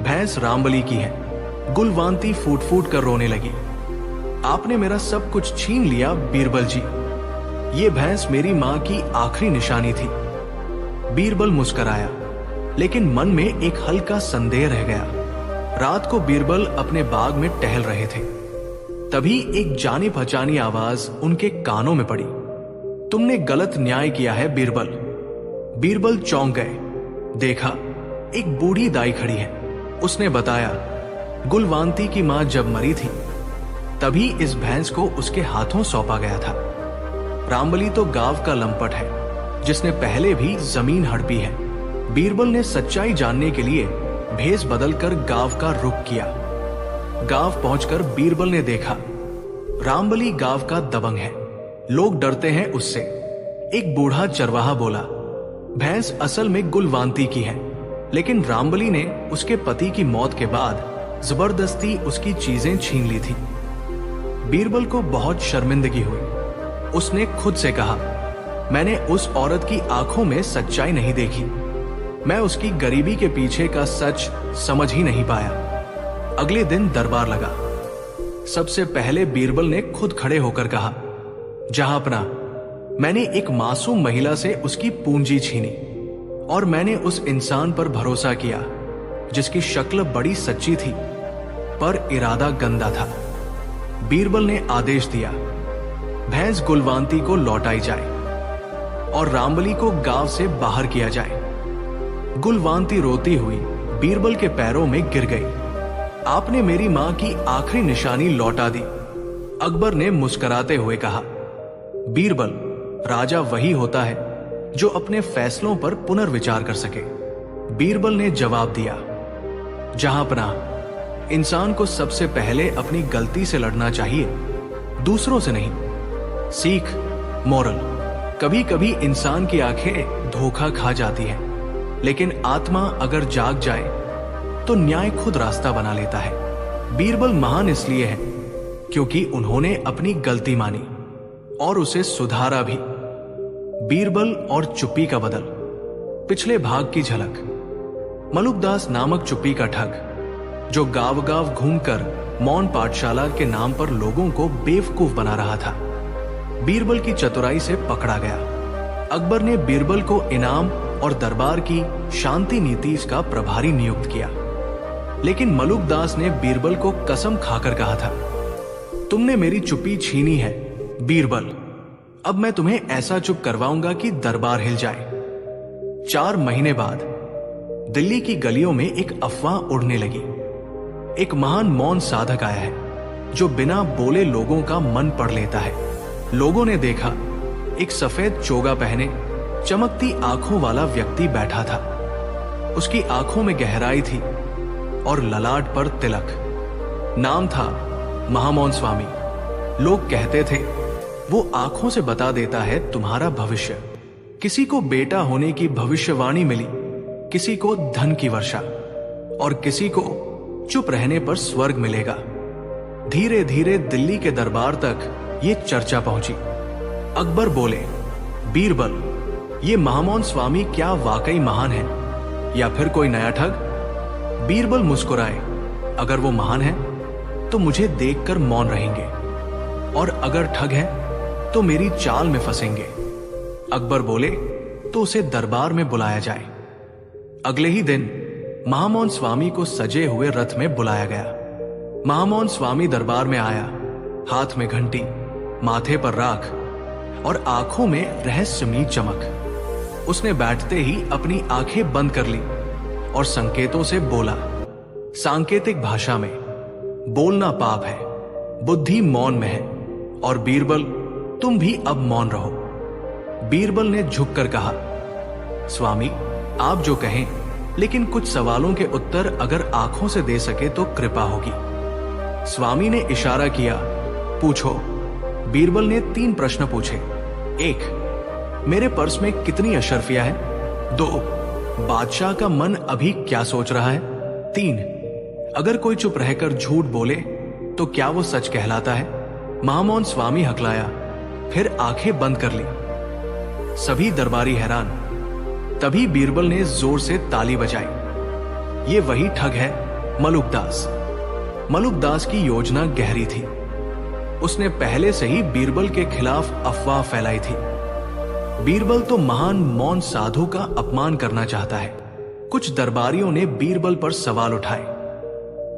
भैंस रामबली की है। गुलवांती फूट फूट कर रोने लगी, आपने मेरा सब कुछ छीन लिया बीरबल जी, ये भैंस मेरी मां की आखिरी निशानी थी। बीरबल मुस्कराया, लेकिन मन में एक हल्का संदेह रह गया। रात को बीरबल अपने बाग में टहल रहे थे, तभी एक जानी पहचानी आवाज उनके कानों में पड़ी, तुमने गलत न्याय किया है बीरबल। बीरबल चौंक गए। देखा, एक बूढ़ी दाई खड़ी है। उसने बताया, गुलवांती की मां जब मरी थी तभी इस भैंस को उसके हाथों सौंपा गया था। रामबली तो गांव का लंपट है जिसने पहले भी जमीन हड़पी है। बीरबल ने सच्चाई जानने के लिए भेष बदलकर गांव का रुख किया। गांव पहुंचकर बीरबल ने देखा, रामबली गांव का दबंग है, लोग डरते हैं उससे। एक बूढ़ा चरवाहा बोला, भैंस असल में गुलवांती की है, लेकिन रामबली ने उसके पति की मौत के बाद जबरदस्ती उसकी चीजें छीन ली थी। बीरबल को बहुत शर्मिंदगी हुई। उसने खुद से कहा, मैंने उस औरत की आंखों में सच्चाई नहीं देखी, मैं उसकी गरीबी के पीछे का सच समझ ही नहीं पाया। अगले दिन दरबार लगा। सबसे पहले बीरबल ने खुद खड़े होकर कहा, जहांपना, मैंने एक मासूम महिला से उसकी पूंजी छीनी और मैंने उस इंसान पर भरोसा किया जिसकी शक्ल बड़ी सच्ची थी पर इरादा गंदा था। बीरबल ने आदेश दिया, भैंस गुलवांती को लौटाई जाए और रामबली को गांव से बाहर किया जाए। गुलवांती रोती हुई बीरबल के पैरों में गिर गई। आपने मेरी मां की आखिरी निशानी लौटा दी। अकबर ने मुस्कुराते हुए कहा, बीरबल, राजा वही होता है जो अपने फैसलों पर पुनर्विचार कर सके। बीरबल ने जवाब दिया, जहांपना, इंसान को सबसे पहले अपनी गलती से लड़ना चाहिए, दूसरों से नहीं। सीख मोरल, कभी कभी इंसान की आंखें धोखा खा जाती है, लेकिन आत्मा अगर जाग जाए तो न्याय खुद रास्ता बना लेता है। बीरबल महान इसलिए है क्योंकि उन्होंने अपनी गलती मानी और उसे सुधारा भी। बीरबल और चुप्पी का बदल। पिछले भाग की झलक। मलुकदास नामक चुप्पी का ठग, जो गांव गांव घूमकर मौन पाठशाला के नाम पर लोगों को बेवकूफ बना रहा था, बीरबल की चतुराई से पकड़ा गया। अकबर ने बीरबल को इनाम और दरबार की शांति नीति का प्रभारी नियुक्त किया, लेकिन मलुकदास ने बीरबल को कसम खाकर कहा था, तुमने मेरी चुप्पी छीनी है बीरबल, अब मैं तुम्हें ऐसा चुप करवाऊंगा कि दरबार हिल जाए। 4 महीने बाद दिल्ली की गलियों में एक अफवाह उड़ने लगी। एक महान मौन साधक आया है जो बिना बोले लोगों का मन पढ़ लेता है। लोगों ने देखा एक सफेद चोगा पहने चमकती आंखों वाला व्यक्ति बैठा था। उसकी आंखों में गहराई थी और ललाट पर तिलक। नाम था महामौन स्वामी। लोग कहते थे वो आंखों से बता देता है तुम्हारा भविष्य। किसी को बेटा होने की भविष्यवाणी मिली, किसी को धन की वर्षा और किसी को चुप रहने पर स्वर्ग मिलेगा। धीरे धीरे दिल्ली के दरबार तक ये चर्चा पहुंची। अकबर बोले, बीरबल, ये महामौन स्वामी क्या वाकई महान है या फिर कोई नया ठग? बीरबल मुस्कुराए, अगर वो महान है तो मुझे देखकर मौन रहेंगे और अगर ठग है तो मेरी चाल में फंसेंगे। अकबर बोले, तो उसे दरबार में बुलाया जाए। अगले ही दिन महामौन स्वामी को सजे हुए रथ में बुलाया गया। महामौन स्वामी दरबार में आया, हाथ में घंटी, माथे पर राख और आंखों में रहस्यमयी चमक। उसने बैठते ही अपनी आंखें बंद कर ली और संकेतों से बोला। सांकेतिक भाषा में बोलना पाप है, बुद्धि मौन में है और बीरबल तुम भी अब मौन रहो। बीरबल ने झुककर कहा, स्वामी आप जो कहें, लेकिन कुछ सवालों के उत्तर अगर आंखों से दे सके तो कृपा होगी। स्वामी ने इशारा किया, पूछो। बीरबल ने 3 प्रश्न पूछे। 1, मेरे पर्स में कितनी अशर्फियां हैं? 2, बादशाह का मन अभी क्या सोच रहा है? 3, अगर कोई चुप रहकर झूठ बोले तो क्या वो सच कहलाता है? महामौन स्वामी हकलाया, फिर आंखें बंद कर ली। सभी दरबारी हैरान। तभी बीरबल ने जोर से ताली बजाई। ये वही ठग है, मलुकदास। मलुकदास की योजना गहरी थी। उसने पहले से ही बीरबल के खिलाफ अफवाह फैलाई थी। बीरबल तो महान मौन साधु का अपमान करना चाहता है। कुछ दरबारियों ने बीरबल पर सवाल उठाए।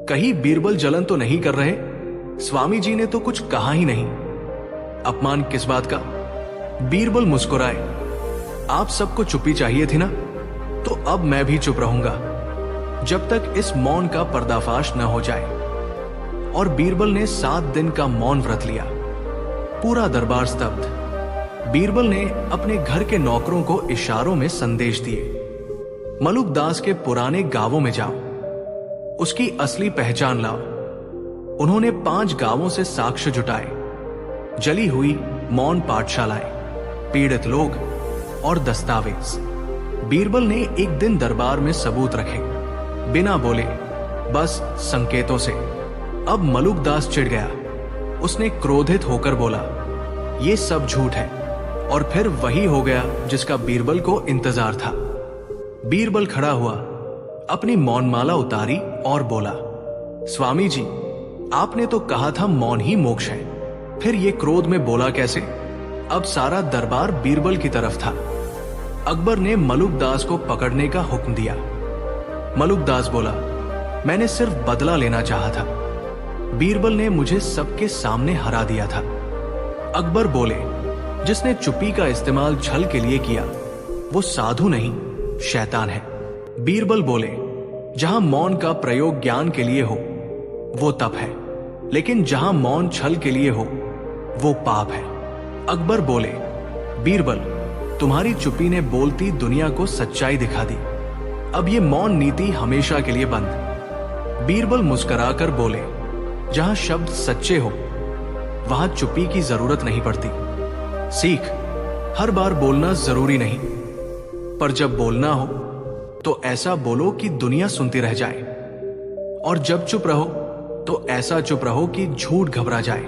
कहीं बीरबल जलन तो नहीं कर रहे? स्वामी जी ने तो कुछ कहा ही नहीं। अपमान किस बात का? बीरबल मुस्कुराए, आप सबको चुप्पी चाहिए थी ना, तो अब मैं भी चुप रहूंगा जब तक इस मौन का पर्दाफाश न हो जाए। और बीरबल ने 7 दिन का मौन व्रत लिया। पूरा दरबार स्तब्ध। बीरबल ने अपने घर के नौकरों को इशारों में संदेश दिए। मलुकदास के पुराने गांवों में जाओ, उसकी असली पहचान लाओ। उन्होंने 5 गांवों से साक्ष्य जुटाए, जली हुई मौन पाठशालाएं, पीड़ित लोग और दस्तावेज। बीरबल ने एक दिन दरबार में सबूत रखे, बिना बोले, बस संकेतों से। अब मलुकदास चिढ़ गया। उसने क्रोधित होकर बोला, ये सब झूठ है। और फिर वही हो गया जिसका बीरबल को इंतजार था। बीरबल खड़ा हुआ, अपनी मौनमाला उतारी और बोला, स्वामी जी, आपने तो कहा था मौन ही मोक्ष है, फिर ये क्रोध में बोला कैसे? अब सारा दरबार बीरबल की तरफ था। अकबर ने मलुकदास को पकड़ने का हुक्म दिया। मलुकदास बोला, मैंने सिर्फ बदला लेना चाहा था। बीरबल ने मुझे सबके सामने हरा दिया था। अकबर बोले, जिसने चुप्पी का इस्तेमाल छल के लिए किया वो साधु नहीं, शैतान है। बीरबल बोले, जहां मौन का प्रयोग ज्ञान के लिए हो वो तप है, लेकिन जहां मौन छल के लिए हो वो पाप है। अकबर बोले, बीरबल, तुम्हारी चुप्पी ने बोलती दुनिया को सच्चाई दिखा दी। अब ये मौन नीति हमेशा के लिए बंद। बीरबल मुस्कुराकर बोले, जहां शब्द सच्चे हो वहां चुप्पी की जरूरत नहीं पड़ती। सीख, हर बार बोलना जरूरी नहीं, पर जब बोलना हो तो ऐसा बोलो कि दुनिया सुनती रह जाए, और जब चुप रहो तो ऐसा चुप रहो कि झूठ घबरा जाए।